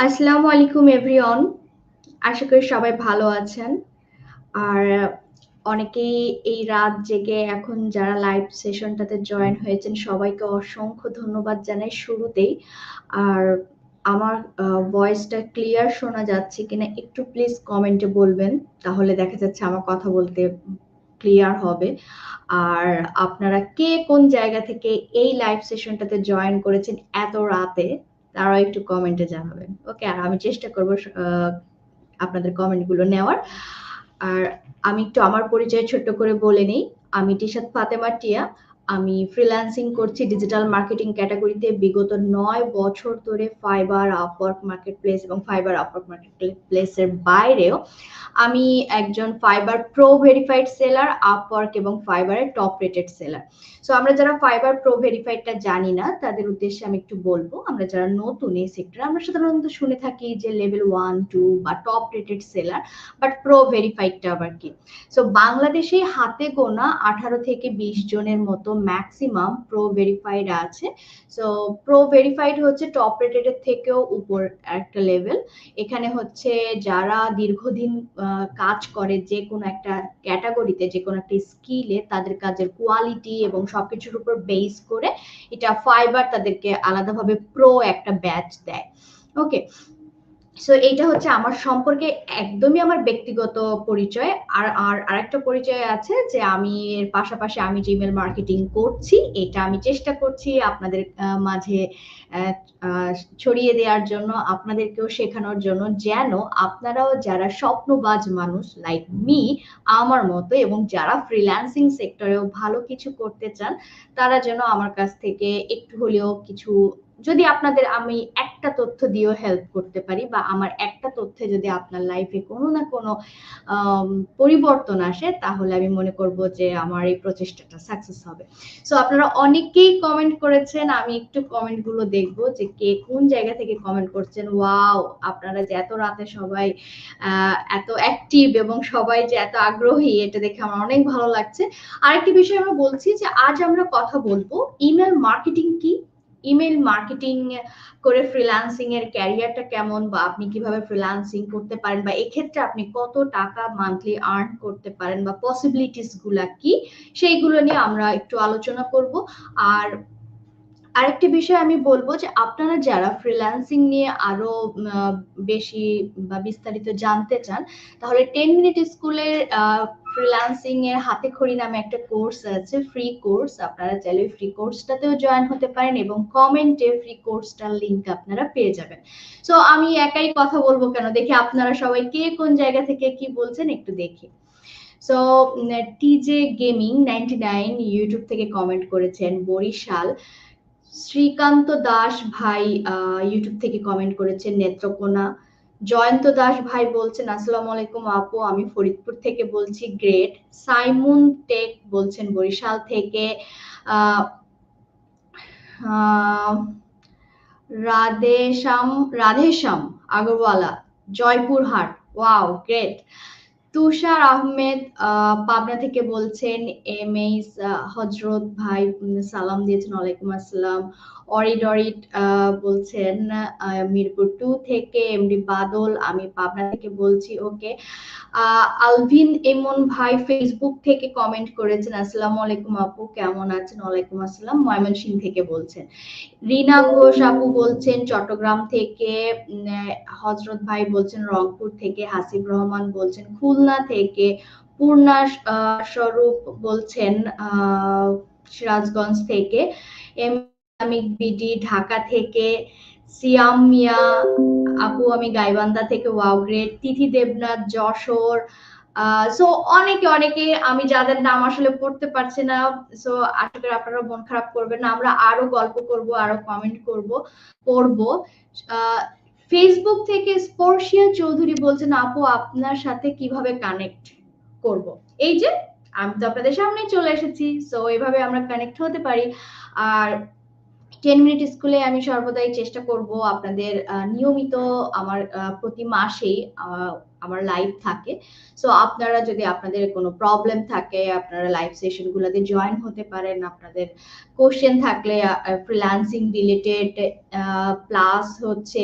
আসসালামু আলাইকুম এভরিওয়ান। আশা করি সবাই ভালো আছেন। আর অনেকেই এই রাত জেগে এখন যারা লাইভ সেশনটাতে জয়েন হয়েছেন সবাইকে অসংখ্য ধন্যবাদ জানাই শুরুতেই। আর আমার ভয়েসটা ক্লিয়ার শোনা যাচ্ছে কিনা একটু প্লিজ কমেন্টে বলবেন। তাহলে দেখা যাচ্ছে আমার কথা বলতে ক্লিয়ার হবে। আর আপনারা কে কোন জায়গা থেকে এই লাইভ সেশনটাতে জয়েন করেছেন এত রাতে তারাও একটু কমেন্টে জানাবেন। ওকে, আর আমি চেষ্টা করব আপনাদের কমেন্ট গুলো নেওয়ার। আর আমি একটু আমার পরিচয় ছোট্ট করে বলে নিই। আমি টিশাত ফাতেমা টিয়া। আমি ফ্রিল্যান্সিং করছি ডিজিটাল মার্কেটিং ক্যাটাগরিতে বিগত ৯ বছর ধরে ফাইবার, আপওয়ার্ক মার্কেটপ্লেস এবং ফাইবার আপওয়ার্ক মার্কেটপ্লেসের বাইরেও আমি একজন fibre pro verified seller, Upwork এবং ফাইবারের টপ রেটেড সেলার। সো আমরা যারা ফাইবার প্রো ভেরিফাইডটা জানি না তাদের উদ্দেশ্যে আমি একটু বলবো। আমরা যারা নতুন এই সেক্টরে আমরা সাধারণত শুনে থাকি যে লেভেল 1, 2 বা top rated seller, but pro ভেরিফাইডটা আবার কি? সো বাংলাদেশে হাতে গোনা 18 থেকে 20 জনের মতো ম্যাক্সিমাম প্রো ভেরিফাইড আছে। সো প্রো ভেরিফাইড হচ্ছে টপ রেটেড এর থেকেও উপর একটা লেভেল। এখানে হচ্ছে যারা দীর্ঘদিন কাজ করে যে কোনো একটা ক্যাটাগরিতে, যে কোনো একটা স্কিলে, তাদের কাজের কোয়ালিটি এবং সবকিছুর উপর বেস করে এটা ফাইবার তাদেরকে আলাদাভাবে প্রো একটা ব্যাচ দেয়। ওকে, সো এইটা হচ্ছে আমার সম্পর্কে একদমই আমার ব্যক্তিগত পরিচয়। আর আর আরেকটা পরিচয় আছে যে আমি এর পাশাপাশি আমি যে ইমেল মার্কেটিং করছি এটা আমি চেষ্টা করছি আপনাদের মাঝে আহ, আহ, ছড়িয়ে দেওয়ার জন্য, আপনাদেরকেও শেখানোর জন্য, যেন আপনারাও যারা স্বপ্নবাজ মানুষ লাইক মি, আমার মতো, এবং যারা ফ্রিল্যান্সিং সেক্টরেও ভালো কিছু করতে চান, তারা যেন আমার কাছ থেকে একটু হলেও কিছু, যদি আপনাদের আমি একটা তথ্য দিয়েও হেল্প করতে পারি বা আমার একটা তথ্যে যদি আপনার লাইফে কোনো না কোনো আম, পরিবর্তন আসে, তাহলে আমি মনে করব যে আমার এই প্রচেষ্টাটা সাকসেস হবে। সো আপনারা অনেকেই কমেন্ট করেছেন, আমি একটু কমেন্ট গুলো দেখবো যে কে কোন জায়গা থেকে কমেন্ট করছেন। ওয়াও, আপনারা যে এত রাতে সবাই এত অ্যাক্টিভ এবং সবাই যে এত আগ্রহী, এটা দেখে আমার অনেক ভালো লাগছে। আরেকটি বিষয় আমরা বলছি যে আজ আমরা কথা বলবো ইমেল মার্কেটিং কি, ইমেল মার্কেটিং করে ফ্রিল্যান্সিং এর ক্যারিয়ারটা কেমন, বা আপনি কিভাবে ফ্রিল্যান্সিং করতে পারেন, বা এক্ষেত্রে আপনি কত টাকা মান্থলি আর্ন করতে পারেন, বা পসিবিলিটিস গুলা কি, সেইগুলো নিয়ে আমরা একটু আলোচনা করব। আর আরেকটি বিষয় আমি বলবো যে আপনারা যারা ফ্রিল্যান্সিং নিয়ে আরো বেশি বা বিস্তারিত জানতে চান, তাহলে 10 মিনিট স্কুলের ফ্রিল্যান্সিং এর হাতে খড়ি নামে একটা কোর্স আছে, ফ্রি কোর্স। আপনারা চাইলে ফ্রি কোর্সটাতেও জয়েন হতে পারেন এবং কমেন্টে ফ্রি কোর্সটার লিংক আপনারা পেয়ে যাবেন। সো আমি একাই কথা বলবো কেন, দেখি আপনারা সবাই কে কোন জায়গা থেকে কি বলছেন একটু দেখি। সো টিজে গেমিং 99 ইউটিউব থেকে কমেন্ট করেছেন, বরিশাল। শ্রীকান্ত দাস ভাই ইউটিউব থেকে কমেন্ট করেছেন, নেত্রকোনা। জয়ন্ত দাস ভাই বলছেন আসসালামু আলাইকুম আপু, আমি ফরিদপুর থেকে বলছি, গ্রেট। সাইমুন টেক বলছেন বরিশাল থেকে। আহ আহ, রাধেশ্যাম রাধেশ্যাম আগরওয়ালা, জয়পুরহাট। Wow, great. তুষার আহমেদ পাবনা থেকে বলছেন, এম এইচ হজরত ভাই সালাম দিয়েছেন, ওয়ালাইকুম আসসালাম। অরিড অরিড বলছেন মিরপুর 2 থেকে। এমডি বাদল, আমি পাবনা থেকে বলছি, ওকে। আলভিন এমন ভাই ফেসবুক থেকে কমেন্ট করেছেন, আসসালামু আলাইকুম আপু, কেমন আছেন? ওয়ালাইকুম আসসালাম, ময়মনসিংহ থেকে বলছেন। রিনা ঘোষ আপু বলছেন চট্টগ্রাম থেকে। হজরত ভাই বলছেন রংপুর থেকে। হাসিব রহমান বলছেন খুলনা থেকে। পূর্ণা স্বরূপ বলছেন সিরাজগঞ্জ থেকে। এম ইসলামিক বিডি ঢাকা থেকে। সিয়াম মিয়া আপু, আমি গাইবান্ধা থেকে। Wow, great. Tithi Debnath Jessore. So অনেকে অনেকে, আমি যাদের নাম আসলে পড়তে পারছি না, সো আশা করি আপনারা মন খারাপ করবেন না, আমরা আরো গল্প করব, আরো কমেন্ট করব, পড়বো। ফেসবুক থেকে স্পর্শিয়া চৌধুরী বলছেন, আপু আপনার সাথে কিভাবে কানেক্ট করব? এই যে আমি তো আপনাদের সামনে চলে এসেছি, সো এইভাবে আমরা কানেক্ট হতে পারি। আর 10 মিনিট স্কুলে আমি সর্বদাই চেষ্টা করব আপনাদের নিয়মিত আমার প্রতি মাসেই আমার লাইভ থাকে। সো আপনারা যদি আপনাদের কোনো প্রবলেম থাকে আপনারা লাইভ সেশনগুলোতে জয়েন হতে পারেন। আপনাদের কোশ্চেন থাকলে ফ্রিল্যান্সিং রিলেটেড প্লাস হচ্ছে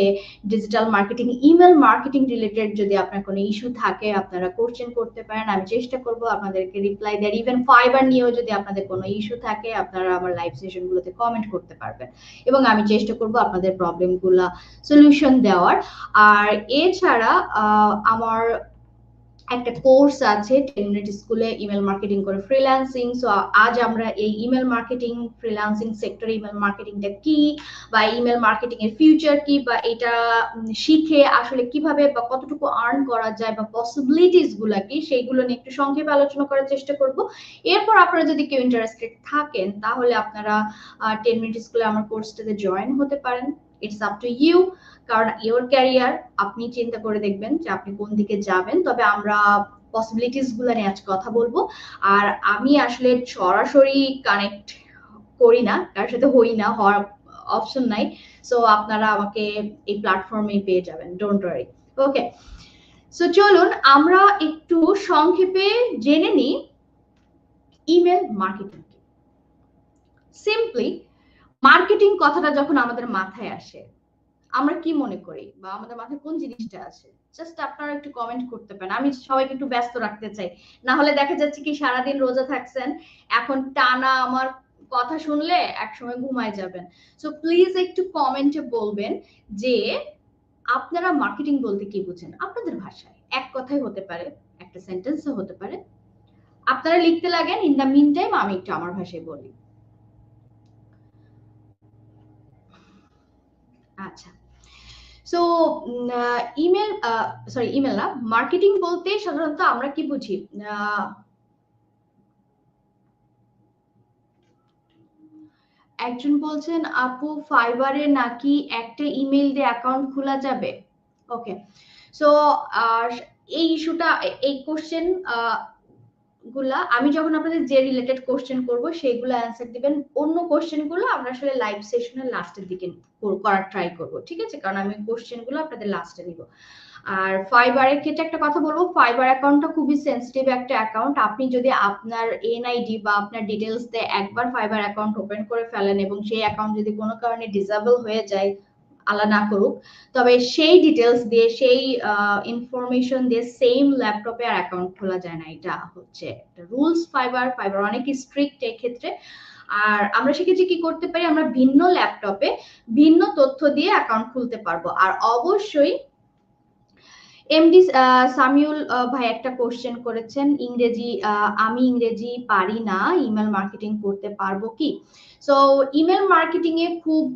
digital marketing, email marketing related যদি আপনার কোনো ইস্যু থাকে আপনারা কোশ্চেন করতে পারেন। আমি চেষ্টা করব আপনাদেরকে রিপ্লাই দেওয়ার। ইভেন ফাইবার নিয়েও যদি আপনাদের কোনো ইস্যু থাকে আপনারা আমার লাইভ সেশনগুলোতে কমেন্ট করতে পারবেন এবং আমি চেষ্টা করব আপনাদের প্রবলেমগুলো সলিউশন দেওয়ার। আর এছাড়া আমার একটা কোর্স আছে 10 মিনিট স্কুলে ইমেল মার্কেটিং করে ফ্রিল্যান্সিং। সো আজ আমরা এই ইমেল মার্কেটিং ফ্রিল্যান্সিং সেক্টরে ইমেল মার্কেটিংটা কি বা ইমেল মার্কেটিং এর ফিউচার কি বা এটা শিখে আসলে কিভাবে বা কতটুকু আর্ন করা যায় বা পসিবিলিটিস গুলা কি সেইগুলো নিয়ে একটু সংক্ষেপে আলোচনা করার চেষ্টা করব। এরপর আপনারা যদি কেউ ইন্টারেস্টেড থাকেন তাহলে আপনারা 10 মিনিট স্কুলে আমার কোর্সটাতে জয়েন হতে পারেন। ইটস আপ টু ইউ, কারণ ইওর ক্যারিয়ার আপনি চিন্তা করে দেখবেন যে আপনি কোন দিকে যাবেন। তবে আমরা পসিবিলিটিস গুলো নিয়ে আজ কথা বলবো। আর আমি আসলে সরাসরি কানেক্ট করি না, কার সাথে হই না, হওয়ার অপশন নাই। সো আপনারা আমাকে এই প্ল্যাটফর্মে পেয়ে যাবেন, ডোন্ট ওয়ারি। ওকে, সো চলুন আমরা একটু সংক্ষেপে জেনে নিই ইমেল মার্কেটিং কি। সিম্পলি মার্কেটিং কথাটা যখন আমাদের মাথায় আসে আমরা কি মনে করি বা আমাদের মাথায় কোন জিনিসটা আছে, জাস্ট আপনারা একটু কমেন্ট করতে পারেন। আমি সবাইকে একটু ব্যস্ত রাখতে চাই, না হলে দেখা যাচ্ছে কি সারাদিন রোজা থাকছেন, এখন টানা আমার কথা শুনলে একসময় ঘুমায় যাবেন। সো প্লিজ একটু কমেন্টে বলবেন যে আপনারা মার্কেটিং বলতে কি বুঝেন আপনাদের ভাষায়। এক কথাই হতে পারে, একটা সেন্টেন্সও হতে পারে। আপনারা লিখতে লাগেন, ইন দা মিন টাইম আমি একটু আমার ভাষায় বলি। আচ্ছা, সো ইমেল, সরি ইমেল না, মার্কেটিং বলতে সাধারণত আমরা কি বুঝি? একজন বলছেন আপু ফাইবারে নাকি একটা ইমেল দিয়ে অ্যাকাউন্ট খোলা যাবে। ওকে, সো এই ইস্যুটা, এই কোশ্চেন গুলা আমি যখন আপনাদের যে রিলেটেড কোশ্চেন করব সেগুলো অ্যান্সার দিবেন। অন্য কোশ্চেন গুলো আমরা আসলে লাইভ সেশনের লাস্টের দিকে করার ট্রাই করব, ঠিক আছে? কারণ আমি কোশ্চেন গুলো আপনাদের লাস্টে দিব। আর ফাইবারের ক্ষেত্রে একটা কথা বলবো, ফাইবার অ্যাকাউন্টটা খুবই সেন্সিটিভ একটা অ্যাকাউন্ট। আপনি যদি আপনার এনআইডি বা আপনার ডিটেলস দিয়ে একবার ফাইবার অ্যাকাউন্ট ওপেন করে ফেলেন এবং সেই অ্যাকাউন্ট যদি কোনো কারণে ডিসেবল হয়ে যায়, আল্লাহ না করুক, তবে সেই ডিটেলস দিয়ে সেই ইনফরমেশন দিয়ে সেম ল্যাপটপে আর অ্যাকাউন্ট খোলা যায় না। এটা হচ্ছে রুলস, ফাইবার অনেক স্ট্রিক্ট এই ক্ষেত্রে। আর আমরা সেক্ষেত্রে কি করতে পারি, আমরা ভিন্ন ল্যাপটপে ভিন্ন তথ্য দিয়ে অ্যাকাউন্ট খুলতে পারবো। আর অবশ্যই এমডি সামিউল ভাই একটা কোশ্চেন করেছেন ইংরেজি, আমি ইংরেজি পারি না, ইমেল মার্কেটিং করতে পারবো কি? সো ইমেল মার্কেটিং এ খুব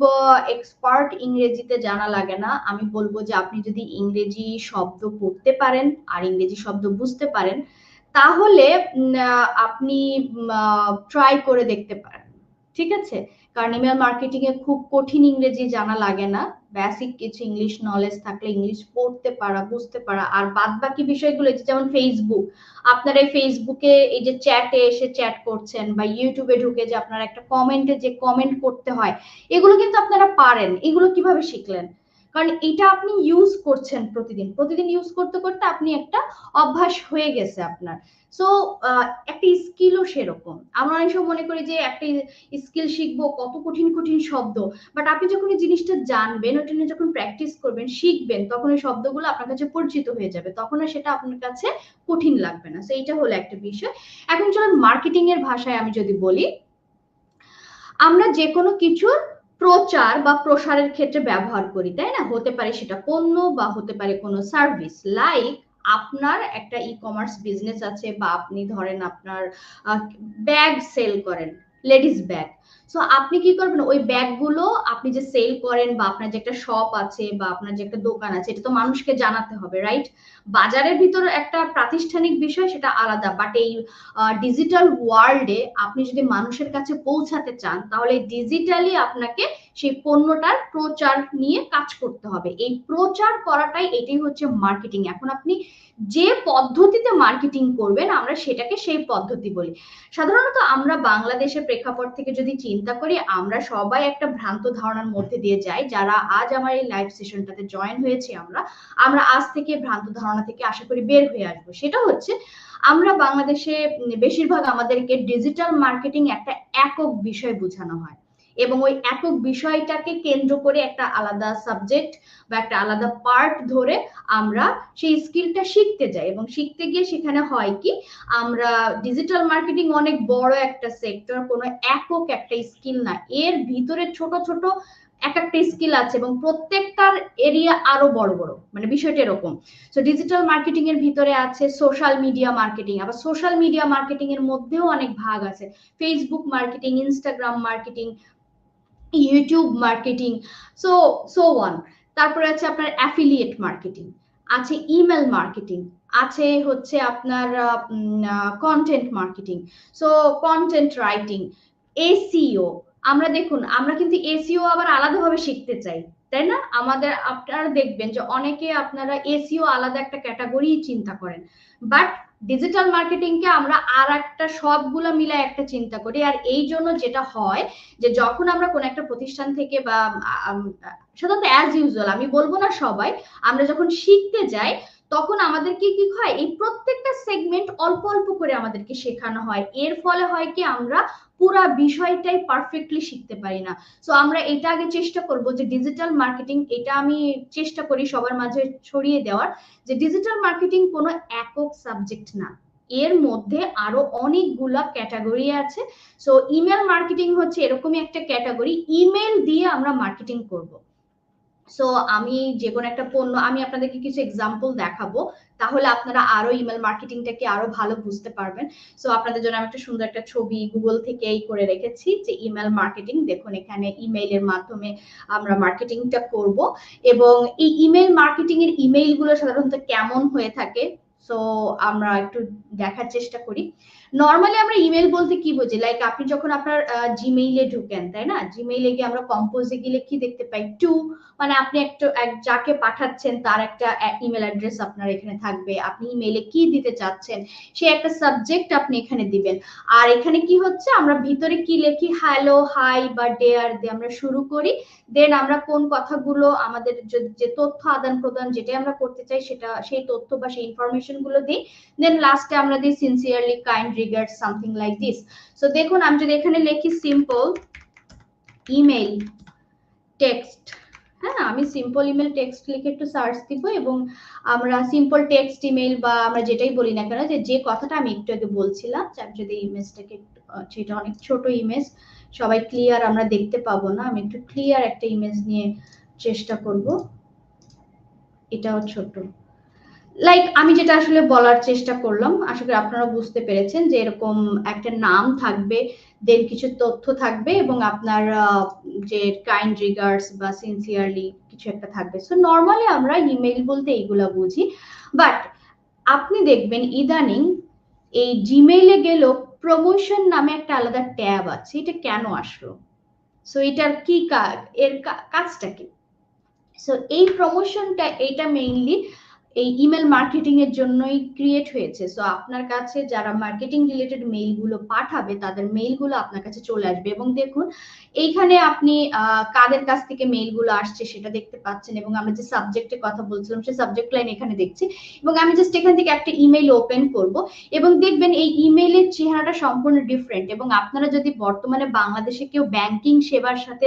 এক্সপার্ট ইংরেজিতে জানা লাগে না। আমি বলবো যে আপনি যদি ইংরেজি শব্দ পড়তে পারেন আর ইংরেজি শব্দ বুঝতে পারেন তাহলে আপনি ট্রাই করে দেখতে পারেন, ঠিক আছে? কারণ ইমেল মার্কেটিং এ খুব কঠিন ইংরেজি জানা লাগে না, বেসিক কিছু ইংলিশ নলেজ থাকলে ইংলিশ পড়তে পারা, বুঝতে পারা। আর বাদ বাকি বিষয়গুলো যেমন ফেসবুক, আপনারা এই ফেসবুকে এই যে চ্যাটে এসে চ্যাট করছেন বা ইউটিউবে ঢুকে যে আপনারা একটা কমেন্টে যে কমেন্ট করতে হয়, এগুলো কিন্তু আপনারা পারেন। এগুলো কিভাবে শিখলেন? কারণ এটা আপনি ইউজ করছেন প্রতিদিন প্রতিদিন, ইউজ করতে করতে আপনি একটা অভ্যাস হয়ে গেছে আপনার। সো একটা স্কিলও সেরকম। আমরা অনেক সময় মনে করি যে একটা স্কিল শিখবো, কত কঠিন কঠিন শব্দ, বাট আপনি যখন এই জিনিসটা জানবেন, ওটা নিয়ে যখন প্র্যাকটিস করবেন, শিখবেন, তখন এই শব্দগুলো আপনার কাছে পরিচিত হয়ে যাবে, তখন আর সেটা আপনার কাছে কঠিন লাগবে না। সো এইটা হলো একটা বিষয়। এখন চলুন মার্কেটিং এর ভাষায় আমি যদি বলি, আমরা যে কোনো কিছুর প্রচার বা প্রসারের ক্ষেত্রে ব্যবহার করি, তাই না? হতে পারে সেটা পণ্য বা হতে পারে কোনো সার্ভিস। লাইক আপনার একটা ই কমার্স বিজনেস আছে বা আপনি ধরেন আপনার ব্যাগ সেল করেন, লেডিস ব্যাগ। সো আপনি কি করবেন, ওই ব্যাগগুলো আপনি যে সেল করেন বা আপনার যে একটা শপ আছে বা আপনার যে একটা দোকান আছে, এটা তো মানুষকে জানাতে হবে, রাইট? বাজারের ভিতর একটা প্রাতিষ্ঠানিক বিষয়, সেটা আলাদা। বাট এই ডিজিটাল ওয়ার্ল্ডে আপনি যদি মানুষের কাছে পৌঁছাতে চান তাহলে ডিজিটালি আপনাকে সেই পণ্যটার প্রচার নিয়ে কাজ করতে হবে। এই প্রচার করাটাই এটাই হচ্ছে মার্কেটিং। এখন আপনি যে পদ্ধতিতে মার্কেটিং করবেন আমরা সেটাকে সেই পদ্ধতি বলি। সাধারণত আমরা বাংলাদেশের প্রেক্ষাপট থেকে যদি চিন্তা করি, আমরা সবাই একটা ভ্রান্ত ধারণার মধ্যে দিয়ে যাই। যারা আজ আমার এই লাইভ সেশনটাতে জয়েন হয়েছি আমরা আজ থেকে ভ্রান্ত ধারণা থেকে আশা করি বের হয়ে আসবো। সেটা হচ্ছে আমরা বাংলাদেশে বেশিরভাগ আমাদেরকে ডিজিটাল মার্কেটিং একটা একক বিষয় বোঝানো হয় এবং ওই একক বিষয়টাকে কেন্দ্র করে একটা আলাদা সাবজেক্ট বা একটা আলাদা পার্ট ধরে আমরা সেই স্কিলটা শিখতে যাই এবং শিখতে গিয়ে সেখানে হয় কি, আমরা ডিজিটাল মার্কেটিং অনেক বড় একটা সেক্টর, কোনো একক একটা স্কিল না, এর ভিতরে ছোট ছোট এক একটা স্কিল আছে এবং প্রত্যেকটার এরিয়া আরো বড় বড়, মানে বিষয়টা এরকম। সো ডিজিটাল মার্কেটিং এর ভিতরে আছে সোশ্যাল মিডিয়া মার্কেটিং, আবার সোশ্যাল মিডিয়া মার্কেটিং এর মধ্যেও অনেক ভাগ আছে, Facebook marketing, Instagram marketing, YouTube marketing, so so one. তারপরে আছে আপনার অ্যাফিলিয়েট মার্কেটিং, আছে ইমেল মার্কেটিং, আছে হচ্ছে আপনার content marketing, so content writing, SEO. আমরা দেখুন আমরা কিন্তু এসইও আবার আলাদাভাবে শিখতে চাই, তাই না? আমাদের আপনারা দেখবেন যে অনেকে আপনারা এসইও আলাদা একটা ক্যাটাগরি চিন্তা করেন, বাট ডিজিটাল মার্কেটিং কে আমরা আর একটা সবগুলা মিলে একটা চিন্তা করি। আর এই জন্য যেটা হয় যে যখন আমরা কোন একটা প্রতিষ্ঠান থেকে বা সাধারণত অ্যাজ ইউজুয়াল, আমি বলবো না সবাই, আমরা যখন শিখতে যাই তখন আমাদেরকে কি হয়, এই প্রত্যেকটা সেগমেন্ট অল্প অল্প করে আমাদেরকে শেখানো হয়। এর ফলে হয় কি আমরা পুরা বিষয়টাই পারফেক্টলি শিখতে পারি না। সো আমরা এটা আগে চেষ্টা করব যে ডিজিটাল মার্কেটিং, এটা আমি চেষ্টা করি সবার মাঝে ছড়িয়ে দেওয়ার, যে ডিজিটাল মার্কেটিং কোনো একক সাবজেক্ট না, এর মধ্যে আরো অনেকগুলা ক্যাটাগরি আছে। সো ইমেল মার্কেটিং হচ্ছে এরকমই একটা ক্যাটাগরি, ইমেল দিয়ে আমরা মার্কেটিং করব। সো আমি যে কোনো একটা পণ্য, আমি আপনাদেরকে কিছু এক্সাম্পল দেখাবো, তাহলে আপনারা আরো ইমেল মার্কেটিংটাকে আরো ভালো বুঝতে পারবেন। সো আপনাদের জন্য আমি একটা সুন্দর একটা ছবি গুগল থেকেই করে রেখেছি যে ইমেল মার্কেটিং। দেখুন এখানে ইমেইলের মাধ্যমে আমরা মার্কেটিংটা করব এবং এই ইমেল মার্কেটিং এর ইমেইল গুলো সাধারণত কেমন হয়ে থাকে, সো আমরা একটু দেখার চেষ্টা করি। নর্মালি আমরা ইমেল বলতে কি বুঝি, লাইক আপনি যখন আপনার জিমেইলে ঢুকেন, তাই না, জিমেইলে গিয়ে আমরা কম্পোজে গেলে কি দেখতে পাই, টু, মানে আপনি একটা যাকে পাঠাচ্ছেন তার একটা ইমেল অ্যাড্রেস আপনার এখানে থাকবে, আপনি ইমেইলে কি দিতে চাচ্ছেন সে একটা সাবজেক্ট আপনি এখানে দিবেন। আর এখানে কি হচ্ছে, আমরা ভিতরে কি লিখি, হ্যালো, হাই বা ডেয়ার দিয়ে আমরা শুরু করি, দেন আমরা কোন কথাগুলো আমাদের যে তথ্য আদান প্রদান যেটা আমরা করতে চাই সেটা, সেই তথ্য বা সেই ইনফরমেশন গুলো দিই, দেন লাস্টে আমরা দিই sincerely, kind regards, something like this. So দেখুন আমি যদি এখানে লিখি সিম্পল ইমেল টেক্সট, হ্যাঁ আমি সিম্পল ইমেল টেক্সট লিখে একটু সার্চ দিব এবং আমরা সিম্পল টেক্সট ইমেল বা আমরা যেটাই বলি না কেন, যে কথাটা আমি একটু আগে বলছিলাম, যদি ইমেজটাকে, সেটা অনেক ছোট ইমেজ, সবাই ক্লিয়ার আমরা দেখতে পাবো না, আমি একটু ক্লিয়ার একটা ইমেজ নিয়ে চেষ্টা করব। এটাও ছোট, লাইক আমি যেটা আসলে বলার চেষ্টা করলাম, আশা করি আপনারা বুঝতে পেরেছেন যে এরকম একটা নাম থাকবে, দেন কিছু তথ্য থাকবে এবং আপনার যে কাইন্ড রিগার্ডস বা সিনসিয়ারলি কিছু একটা থাকবে। সো নর্মালি আমরা ইমেল বলতে এইগুলা বুঝি, বাট আপনি দেখবেন ইদানিং এই জিমেইলে গেলেও প্রমোশন নামে একটা আলাদা ট্যাব আছে, এটা কেন আসলো, সো এটার কি কাজ, এর কাজটা কি? সো এই প্রমোশনটা, এটা মেইনলি এই ইমেল মার্কেটিং এর জন্যই ক্রিয়েট হয়েছে। সো আপনার কাছে যারা মার্কেটিং রিলেটেড মেইলগুলো পাঠাবে তাদের মেইলগুলো আপনার কাছে চলে আসবে এবং দেখুন এইখানে আপনি কাদের কাছ থেকে মেইলগুলো আসছে সেটা দেখতে পাচ্ছেন এবং আমরা যে সাবজেক্টের কথা বলছিলাম সেই সাবজেক্ট লাইন এখানে দেখছি এবং আমি জাস্ট এখান থেকে একটা ইমেইল ওপেন করব এবং দেখবেন এই ইমেইলের চেহারাটা সম্পূর্ণ ডিফারেন্ট। এবং আপনারা যদি বর্তমানে বাংলাদেশে কেউ ব্যাংকিং সেবার সাথে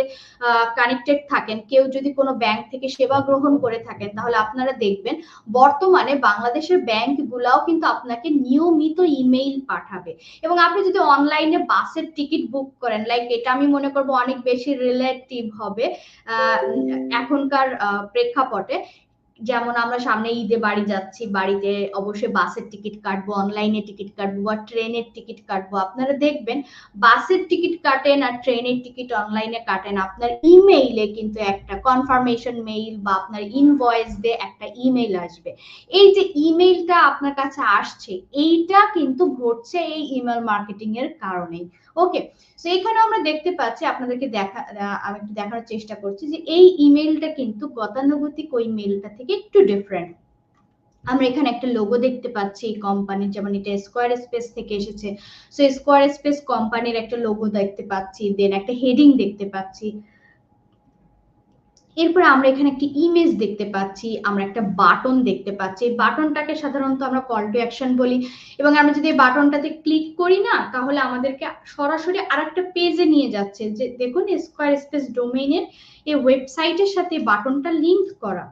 কানেক্টেড থাকেন, কেউ যদি কোনো ব্যাংক থেকে সেবা গ্রহণ করে থাকেন, তাহলে আপনারা দেখবেন বর্তমানে বাংলাদেশের ব্যাংক গুলাও কিন্তু আপনাকে নিয়মিত ইমেইল পাঠাবে। এবং আপনি যদি অনলাইনে বাসের টিকিট বুক করেন, লাইক এটা আমি মনে করবো অনেক বেশি রিলেটিভ হবে এখনকার প্রেক্ষাপটে, যেমন আমরা সামনে ঈদে বাড়ি যাচ্ছি, বাড়িতে অবশ্যই বাসের টিকিট কাটবো, অনলাইনে টিকিট কাটবো বা ট্রেনের টিকিট কাটবো, আপনারা দেখবেন বাসের টিকিট কাটেন আর ট্রেনের টিকিট অনলাইনে কাটেন, আপনার ইমেইলে কিন্তু একটা কনফার্মেশন মেইল বা আপনার ইনভয়েস দিয়ে একটা ইমেইল আসবে। এই যে ইমেইলটা আপনার কাছে আসছে, এইটা কিন্তু ঘটছে এই ইমেল মার্কেটিং এর কারণে। ওকে, সো এখানে আমরা দেখতে পাচ্ছি, আপনাদেরকে আমি একটু দেখানোর চেষ্টা করছি যে এই ইমেলটা কিন্তু গতানুগতিক ওই মেলটা থেকে একটু ডিফারেন্ট। আমরা এখানে একটা লোগো দেখতে পাচ্ছি কোম্পানির, যেমন এটা স্কোয়ার স্পেস থেকে এসেছে, সো স্কোয়ার স্পেস কোম্পানির একটা লোগো দেখতে পাচ্ছি, দেন একটা হেডিং দেখতে পাচ্ছি। এরপরে আমরা এখানে একটি ইমেজ দেখতে পাচ্ছি, আমরা একটা বাটন দেখতে পাচ্ছি। বাটনটাকে সাধারণত আমরা কল টু অ্যাকশন বলি, এবং আমরা যদি এই বাটনটাতে ক্লিক করি না, তাহলে আমাদেরকে সরাসরি আরেকটা পেজে নিয়ে যাচ্ছে, যে দেখুন স্কোয়ার স্পেস ডোমেইনের এই ওয়েবসাইটের সাথে বাটনটা লিংক করা,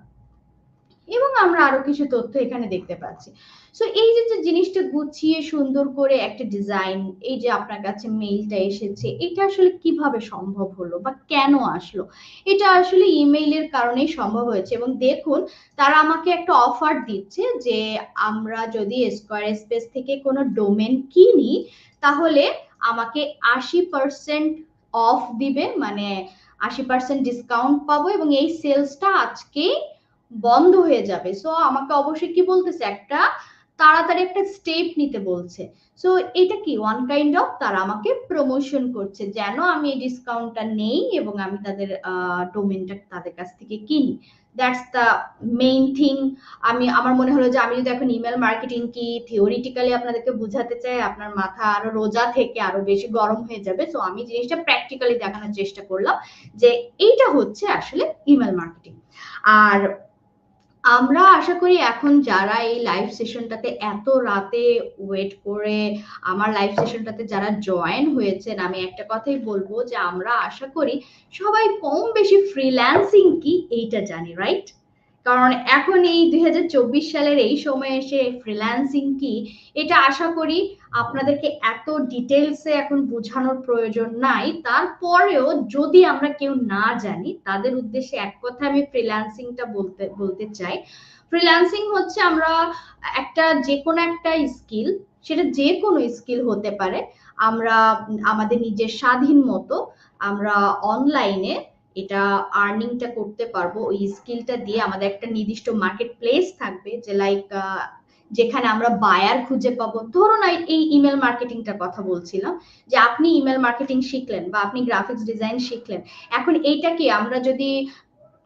এবং আমরা আরো কিছু তথ্য এখানে দেখতে পাচ্ছি। সো এই যে জিনিসটা গুছিয়ে সুন্দর করে একটা ডিজাইন, এই যে আপনার কাছে মেইলটা এসেছে, এটা আসলে কিভাবে সম্ভব হলো বা কেন আসলো? এটা আসলে ইমেইলের কারণেই সম্ভব হয়েছে। এবং দেখুন, তারা আমাকে একটা অফার দিচ্ছে যে আমরা যদি স্কোয়ার স্পেস থেকে কোনো ডোমেন কিনি, তাহলে আমাকে 80% অফ দিবে, মানে 80% ডিসকাউন্ট পাবো, এবং এই সেলসটা আজকেই বন্ধ হয়ে যাবে। সো আমাকে অবশ্যই কি বলতেছে, একটা তাড়াতাড়ি একটা স্টেপ নিতে বলছে। সো এটা কি ওয়ান কাইন্ড অফ তারা আমাকে প্রমোশন করছে, যেন আমি এই ডিসকাউন্টটা নেই এবং আমি তাদের ডোমেনটা তাদের কাছ থেকে কিনি। That's the main thing. আমার মনে হলো যে আমি যদি এখন ইমেল মার্কেটিং কি থিওরিটিক্যালি আপনাদেরকে বুঝাতে চাই, আপনার মাথা আরো রোজা থেকে আরো বেশি গরম হয়ে যাবে। সো আমি জিনিসটা প্র্যাকটিক্যালি দেখানোর চেষ্টা করলাম যে এইটা হচ্ছে আসলে ইমেল মার্কেটিং। আর আমরা আশা করি এখন যারা এই লাইভ সেশনটাতে এত রাতে ওয়েট করে আমার লাইভ সেশনটাতে যারা জয়েন হয়েছেন, আমি একটা কথাই বলবো যে আমরা আশা করি সবাই কম বেশি ফ্রিল্যান্সিং কি এইটা জানি, রাইট? কারণ এখন এই 2024 সালের এই সময়ে এসে ফ্রিল্যান্সিং কি এটা আশা করি আপনাদেরকে এত ডিটেলসে এখন বোঝানোর প্রয়োজন নাই। তারপরেও যদি আমরা কেউ না জানি, তাদের উদ্দেশ্যে এক কথা আমি ফ্রিল্যান্সিংটা বলতে চাই। ফ্রিল্যান্সিং হচ্ছে আমরা একটা যে কোনো একটা স্কিল, সেটা যে কোনো স্কিল হতে পারে, আমরা আমাদের নিজের স্বাধীন মতো আমরা অনলাইনে এটা আর্নিংটা করতে পারবো। ওই স্কিলটা দিয়ে আমাদের একটা নির্দিষ্ট মার্কেট প্লেস থাকবে, যে লাইক যেখানে আমরা বায়ার খুঁজে পাবো। ধরুন এই ইমেল মার্কেটিংটার কথা বলছিলাম, যে আপনি ইমেল মার্কেটিং শিখলেন বা আপনি গ্রাফিক্স ডিজাইন শিখলেন। এখন এইটাকে আমরা যদি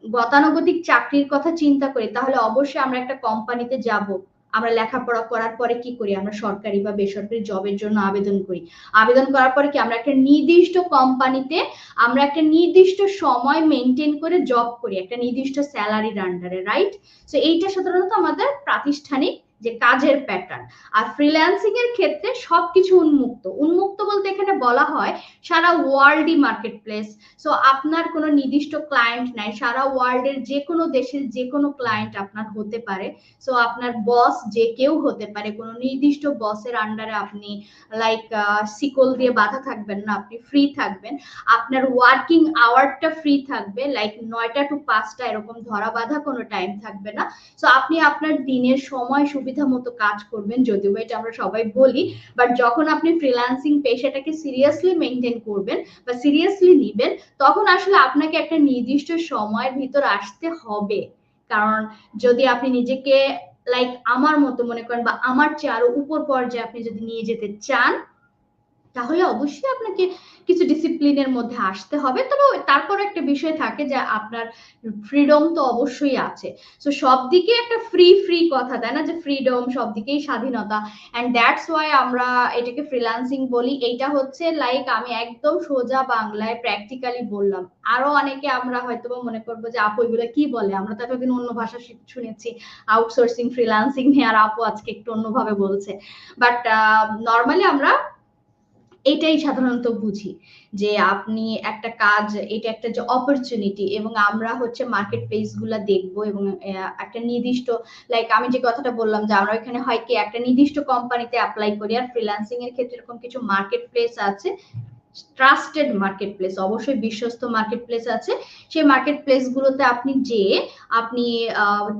গতানুগতিক চাকরির কথা চিন্তা করি, তাহলে অবশ্যই আমরা একটা কোম্পানিতে যাব। আমরা লেখাপড়া করার পরে কি করি, আমরা সরকারি বা বেসরকারি জবের জন্য আবেদন করি। আবেদন করার পরে কি আমরা একটা নির্দিষ্ট কোম্পানিতে আমরা একটা নির্দিষ্ট সময় মেনটেন করে জব করি, একটা নির্দিষ্ট স্যালারির আন্ডারে, রাইট? সো এইটা সাধারণত আমাদের প্রাতিষ্ঠানিক যে কাজের প্যাটার্ন। আর ফ্রিল্যান্সিং এর ক্ষেত্রে সবকিছু উন্মুক্ত। উন্মুক্ত বলতে এখানে বলা হয় সারা ওয়ার্ল্ডই মার্কেট প্লেস। সো আপনার কোনো নির্দিষ্ট ক্লায়েন্ট নাই, সারা ওয়ার্ল্ডের যে কোনো দেশের যে কোনো ক্লায়েন্ট আপনার হতে পারে। সো আপনার বস যে কেউ হতে পারে, কোনো নির্দিষ্ট বসের আন্ডারে আপনি লাইক শিকল দিয়ে বাঁধা থাকবেন না, আপনি ফ্রি থাকবেন। আপনার ওয়ার্কিং আওয়ারটা ফ্রি থাকবে, লাইক 9টা to 5টা, এরকম ধরা বাঁধা কোনো টাইম থাকবে না। সো আপনি আপনার দিনের সময় সুবিধা মতো কাজ করবেন, যদিও এটা আমরা সবাই বলি, বাট যখন আপনি ফ্রিল্যান্সিং পেশাটাকে সিরিয়াসলি মেনটেন করবেন বা সিরিয়াসলি নিবেন, তখন আসলে আপনাকে একটা নির্দিষ্ট সময়ের ভিতর আসতে হবে। কারণ যদি আপনি নিজেকে লাইক আমার মতো মনে করেন বা আমার চেয়ে আরো উপর পর্যায়ে আপনি যদি নিয়ে যেতে চান, তাহলে অবশ্যই আপনাকে কিছু ডিসিপ্লিনের মধ্যে আসতে হবে। তবে তারপর একটা বিষয় থাকে যে আপনার ফ্রিডম তো অবশ্যই আছে। সো সব দিকে একটা ফ্রি ফ্রি কথা, তাই না, যে ফ্রিডম সব দিকেই স্বাধীনতা। অ্যান্ড দ্যাটস ওয়াই আমরা এটাকে ফ্রিল্যান্সিং বলি। এইটা হচ্ছে লাইক আমি একদম সোজা বাংলায় প্র্যাকটিক্যালি বললাম। আরো অনেকে আমরা হয়তো মনে করবো যে আপু এগুলো কি বলে, আমরা তো এতদিন অন্য ভাষা শুনেছি আউটসোর্সিং ফ্রিল্যান্সিং নিয়ে, আর আপু আজকে একটু অন্যভাবে বলছে। বাট নর্মালি আমরা এটাই সাধারণত বুঝি যে আপনি একটা কাজ, এটা একটা যে অপরচুনিটি, এবং আমরা হচ্ছে মার্কেট প্লেস গুলা দেখবো, এবং একটা নির্দিষ্ট লাইক আমি যে কথাটা বললাম যে আমরা এখানে হয় কি একটা নির্দিষ্ট কোম্পানিতে অ্যাপ্লাই করি, আর ফ্রিল্যান্সিং এর ক্ষেত্রে এরকম কিছু মার্কেট প্লেস আছে ট্রাস্টেড মার্কেট প্লেস, অবশ্যই বিশ্বস্ত মার্কেট প্লেস আছে, সেই মার্কেট প্লেস গুলোতে আপনি আপনি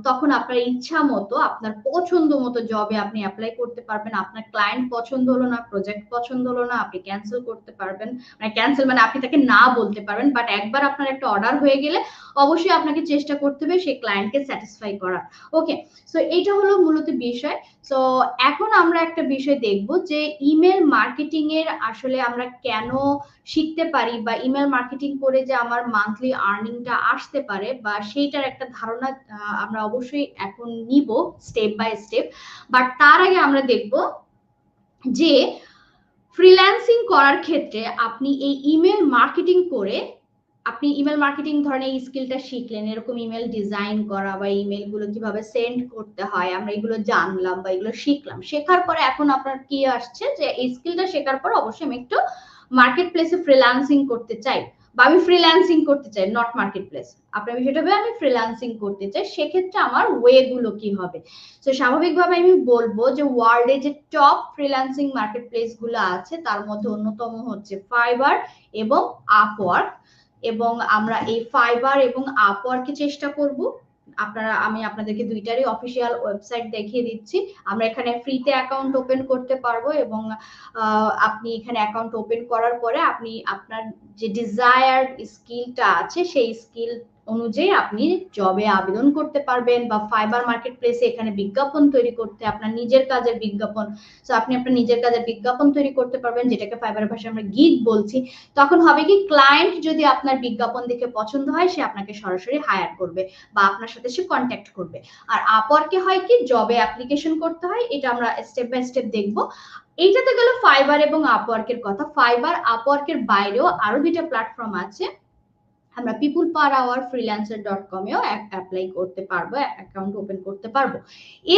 তখন আপনার ইচ্ছা মতো আপনার পছন্দ মতো জবে আপনি অ্যাপ্লাই করতে পারবেন। আপনার ক্লায়েন্ট পছন্দ হলো না, প্রজেক্ট পছন্দ হলো না, আপনি ক্যান্সেল করতে পারবেন। মানে ক্যান্সেল মানে আপনি তাকে না বলতে পারবেন, বাট একবার আপনার একটা অর্ডার হয়ে গেলে অবশ্যই আপনাকে চেষ্টা করতে হবে সেই ক্লায়েন্টকে স্যাটিসফাই করার। ওকে, সো এটা হলো মূলত বিষয়। সো এখন আমরা একটা বিষয় দেখব যে ইমেল মার্কেটিং এর আসলে আমরা কেন শিখতে পারি, বা ইমেল মার্কেটিং করে যে আমার মান্থলি আর্নিংটা আসতে পারে, বা সেইটার একটা ধারণা আমরা অবশ্যই এখন নিব স্টেপ বাই স্টেপ। বাট তার আগে আমরা দেখব যে ফ্রিল্যান্সিং করার ক্ষেত্রে আপনি এই ইমেল মার্কেটিং করে আপনি ইমেল মার্কেটিং ধরনের এই স্কিলটা শিখলেন, এরকম ইমেল ডিজাইন করা বা ইমেল গুলো কিভাবে সেন্ড করতে হয় আমরা এগুলো জানলাম বা এগুলো শিখলাম। শেখার পরে এখন আপনার কি আসছে যে এই স্কিলটা শেখার পর অবশ্যই আমি একটু মার্কেট প্লেসে ফ্রিল্যান্সিং করতে চাই, বা আমি ফ্রিল্যান্সিং করতে চাই, নট মার্কেট প্লেস। আপনার বিষয়টা হবে আমি ফ্রিল্যান্সিং করতে চাই, সেক্ষেত্রে আমার ওয়ে গুলো কি হবে। তো স্বাভাবিকভাবে আমি বলবো যে ওয়ার্ল্ডে যে টপ ফ্রিল্যান্সিং মার্কেট প্লেস গুলো আছে তার মধ্যে অন্যতম হচ্ছে ফাইবার এবং আপওয়ার্ক। এবং আমরা এই ফাইবার এবং আপওয়ার্কে চেষ্টা করব। আমি আপনাদেরকে দুইটারই অফিসিয়াল ওয়েবসাইট দেখিয়ে দিচ্ছি। আমরা এখানে ফ্রিতে অ্যাকাউন্ট ওপেন করতে পারবো, এবং আপনি এখানে অ্যাকাউন্ট ওপেন করার পরে আপনি আপনার যে ডিজায়ার্ড স্কিলটা আছে সেই স্কিল অনুযায়ী আপনি জবে আবেদন করতে পারবেন, বা ফাইবার মার্কেট প্লেসে এখানে বিজ্ঞাপন তৈরি করতে, আপনার নিজের কাজের বিজ্ঞাপন। সো আপনি আপনার নিজের কাজের বিজ্ঞাপন তৈরি করতে পারবেন, যেটাকে ফাইবারের ভাষায় আমরা গিগ বলছি। তখন হবে কি, ক্লায়েন্ট যদি আপনার বিজ্ঞাপন দেখে পছন্দ হয় সে আপনাকে সরাসরি হায়ার করবে বা আপনার সাথে সে কন্ট্যাক্ট করবে। আর আপওয়ার্কে হয় কি, জবে অ্যাপ্লিকেশন করতে হয়, এটা আমরা স্টেপ বাই স্টেপ দেখবো। এইটাতে গেল ফাইবার এবং আপওয়ার্কের কথা। ফাইবার আপওয়ার্কের বাইরেও আরো দুইটা প্ল্যাটফর্ম আছে, আমরা পিপুল পার আওয়ার freelancer.com এও অ্যাপ্লাই করতে পারবো, অ্যাকাউন্ট ওপেন করতে পারবো।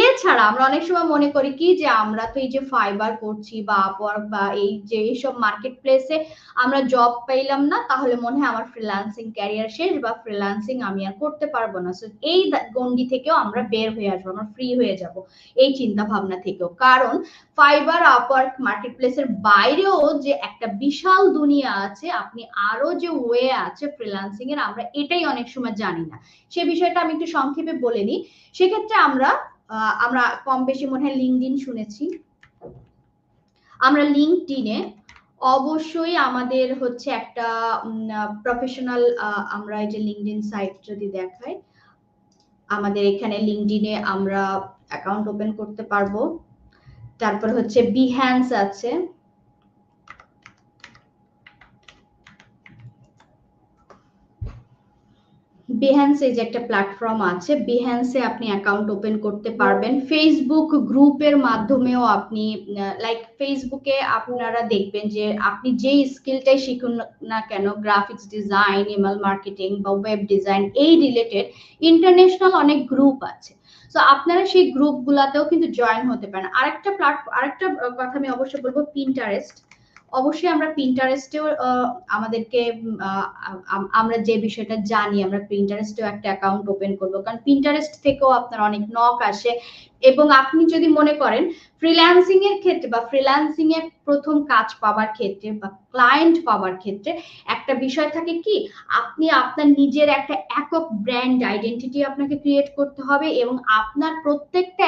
এছাড়া আমরা অনেক সময় মনে করি কি যে আমরা তো এই যে ফাইবার করছি বা আপওয়ার্ক বা এই যে এইসব মার্কেট প্লেসে আমরা জব পাইলাম না, তাহলে মনে হয় আমার ফ্রিল্যান্সিং ক্যারিয়ার শেষ বা ফ্রিল্যান্সিং আমি আর করতে পারবো না। সো এই গণ্ডি থেকেও আমরা বের হয়ে আসবো, আমরা ফ্রি হয়ে যাব এই চিন্তা ভাবনা থেকেও। কারণ ফাইবার আপওয়ার্ক মার্কেট প্লেসের বাইরেও যে একটা বিশাল দুনিয়া আছে, আপনি আরো যে ওয়ে আছে ফ্রিল্যান্সিং এর, আমরা এটাই অনেক সময় জানি না। সে বিষয়টা আমি একটু সংক্ষেপে বলে নিই। সেক্ষেত্রে আমরা কম বেশি মনে হয় লিঙ্কডইন শুনেছি। আমরা লিঙ্কডইনে অবশ্যই আমাদের হচ্ছে একটা প্রফেশনাল, আমরা এই যে লিঙ্কডইন সাইট যদি দেখাই, আমাদের এখানে লিঙ্কডইনে আমরা অ্যাকাউন্ট ওপেন করতে পারবো। তারপর হচ্ছে বিহ্যান্স আছে, বিহ্যান্সে যে একটা প্ল্যাটফর্ম আছে, বিহ্যান্সে আপনি অ্যাকাউন্ট ওপেন করতে পারবেন। ফেসবুক গ্রুপের মাধ্যমেও আপনি, লাইক ফেসবুকে আপনারা দেখবেন যে আপনি যে স্কিলটাই শিখুন না কেন, গ্রাফিক্স ডিজাইন, ইমেল মার্কেটিং বা ওয়েব ডিজাইন, এই রিলেটেড ইন্টারন্যাশনাল অনেক গ্রুপ আছে। তো আপনারা সেই গ্রুপগুলোতেও কিন্তু জয়েন হতে পারেন। আরেকটা কথা আমি অবশ্যই বলবো, পিন্টারেস্ট। অবশ্যই আমরা পিন্টারেস্টেও আমাদেরকে আমরা যে বিষয়টা জানি, আমরা পিন্টারেস্টেও একটা অ্যাকাউন্ট ওপেন করব, কারণ পিন্টারেস্ট থেকেও আপনার অনেক নক আসে। এবং আপনি যদি মনে করেন ফ্রিল্যান্সিং এর ক্ষেত্রে বা ফ্রিল্যান্সিং এর প্রথম কাজ পাওয়ার ক্ষেত্রে বা ক্লায়েন্ট পাওয়ার ক্ষেত্রে একটা বিষয় থাকে কি, আপনি আপনার নিজের একটা একক ব্র্যান্ড আইডেন্টিটি আপনাকে ক্রিয়েট করতে হবে, এবং আপনার প্রত্যেকটা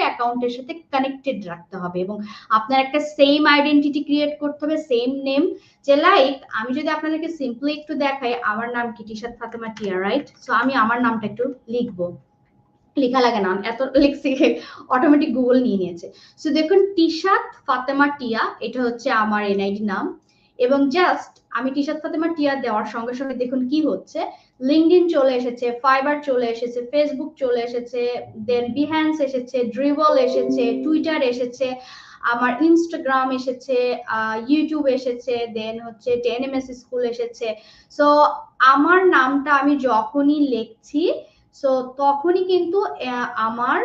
অ্যাকাউন্টের সাথে কানেক্টেড রাখতে হবে, এবং আপনার একটা সেম আইডেন্টিটি ক্রিয়েট করতে হবে, সেম নেম। যে লাইক আমি যদি আপনাদেরকে সিম্পলি একটু দেখাই, আমার নাম কি তিশাত ফাতেমা টিয়া, রাইট? সো আমি আমার নামটা একটু লিখবো, লেখা লাগে না, এত লিখছি অটোমেটিক গুগল নিয়ে নিয়েছে। সো দেখুন, তিশাত ফাতেমা টিয়া, এটা হচ্ছে আমার এনআইডি নাম। এবং জাস্ট আমি তিশাত ফাতেমা টিয়া দেওয়ার সঙ্গে সঙ্গে দেখুন কি হচ্ছে, লিঙ্কডইন চলে এসেছে, ফাইবার চলে এসেছে, ফেসবুক চলে এসেছে, দেন বিহ্যান্স এসেছে, ড্রিবল এসেছে, টুইটার এসেছে, আমার ইনস্টাগ্রাম এসেছে, ইউটিউব এসেছে, দেন হচ্ছে 10ms স্কুল এসেছে। সো আমার নামটা আমি যখনই লিখছি, সো তখনই কিন্তু আমার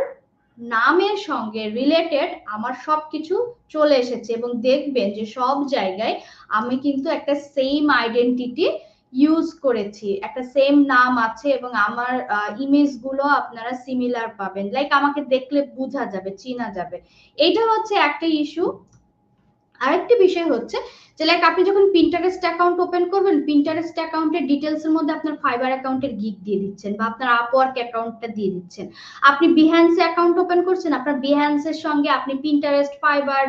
নামের সঙ্গে রিলেটেড আমার সবকিছু চলে এসেছে, এবং দেখবেন যে সব জায়গায় আমি কিন্তু একটা সেম আইডেন্টিটি ইউজ করেছি, একটা সেম নাম আছে, এবং আমার ইমেজ গুলো আপনারা সিমিলার পাবেন, লাইক আমাকে দেখলে বোঝা যাবে, চেনা যাবে। এটা হচ্ছে একটা ইস্যু। আরেকটি বিষয় হচ্ছে যে লাইক আপনি যখন পিন্টারেস্ট অ্যাকাউন্ট ওপেন করবেন, পিন্টারেস্ট অ্যাকাউন্টের ডিটেলস এর মধ্যে আপনার ফাইবার অ্যাকাউন্টের গিগ দিয়ে দিচ্ছেন বা আপনার আপওয়ার্ক অ্যাকাউন্টটা দিয়ে দিচ্ছেন। আপনি বিহ্যান্স অ্যাকাউন্ট ওপেন করছেন, আপনার বিহ্যান্সের সঙ্গে আপনি পিন্টারেস্ট, ফাইবার,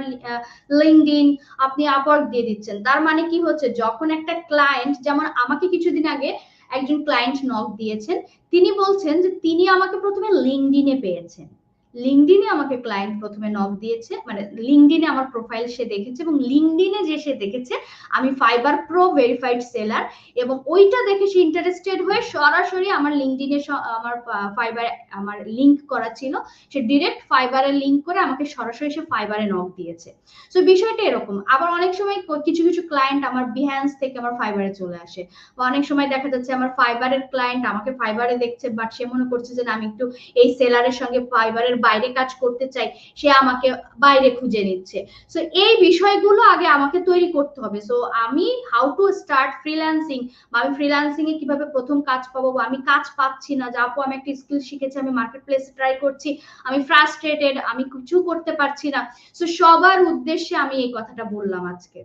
লিঙ্কডইন, আপনি আপওয়ার্ক দিয়ে দিচ্ছেন। তার মানে কি হচ্ছে, যখন একটা ক্লায়েন্ট, যেমন আমাকে কিছুদিন আগে একজন ক্লায়েন্ট নক দিয়েছেন, তিনি বলছেন যে তিনি আমাকে প্রথমে লিঙ্কডইনে পেয়েছেন। লিঙ্কডইনে আমাকে ক্লায়েন্ট প্রথমে নক দিয়েছে, মানে লিঙ্কডইনে আমার প্রোফাইল সে দেখেছে এবং লিঙ্কডইনে যে সে দেখেছে আমি ফাইবার প্রো ভেরিফাইড সেলার, এবং ওইটা দেখে সে ইন্টারেস্টেড হয়ে সরাসরি আমার লিঙ্কডইনে আমার ফাইবার আমার লিংক করা ছিল, সে ডিরেক্ট ফাইবারে লিংক করে আমাকে সরাসরি সে ফাইবারে নক দিয়েছে। সো বিষয়টা এরকম। আবার অনেক সময় কিছু কিছু ক্লায়েন্ট আমার বিহ্যান্স থেকে আমার ফাইবারে চলে আসে, বা অনেক সময় দেখা যাচ্ছে আমার ফাইবারের ক্লায়েন্ট আমাকে ফাইবারে দেখছে, বাট সে মনে করছে যে আমি একটু এই সেলারের সঙ্গে ফাইবারের বাইরে কাজ করতে চাই, সে আমাকে বাইরে খুঁজে নিচ্ছে। সো এই বিষয়গুলো আগে আমাকে তৈরি করতে হবে। সো আমি হাউ টু স্টার্ট ফ্রিল্যান্সিং, বা আমি ফ্রিল্যান্সিং এ কিভাবে প্রথম কাজ পাবো, বা আমি কাজ পাচ্ছি না, যা আপু আমি একটা স্কিল শিখেছি, আমি মার্কেট প্লেসে ট্রাই করছি, আমি ফ্রাস্ট্রেটেড, আমি কিছু করতে পারছি না। সো সবার উদ্দেশ্যে আমি এই কথাটা বললাম আজকে।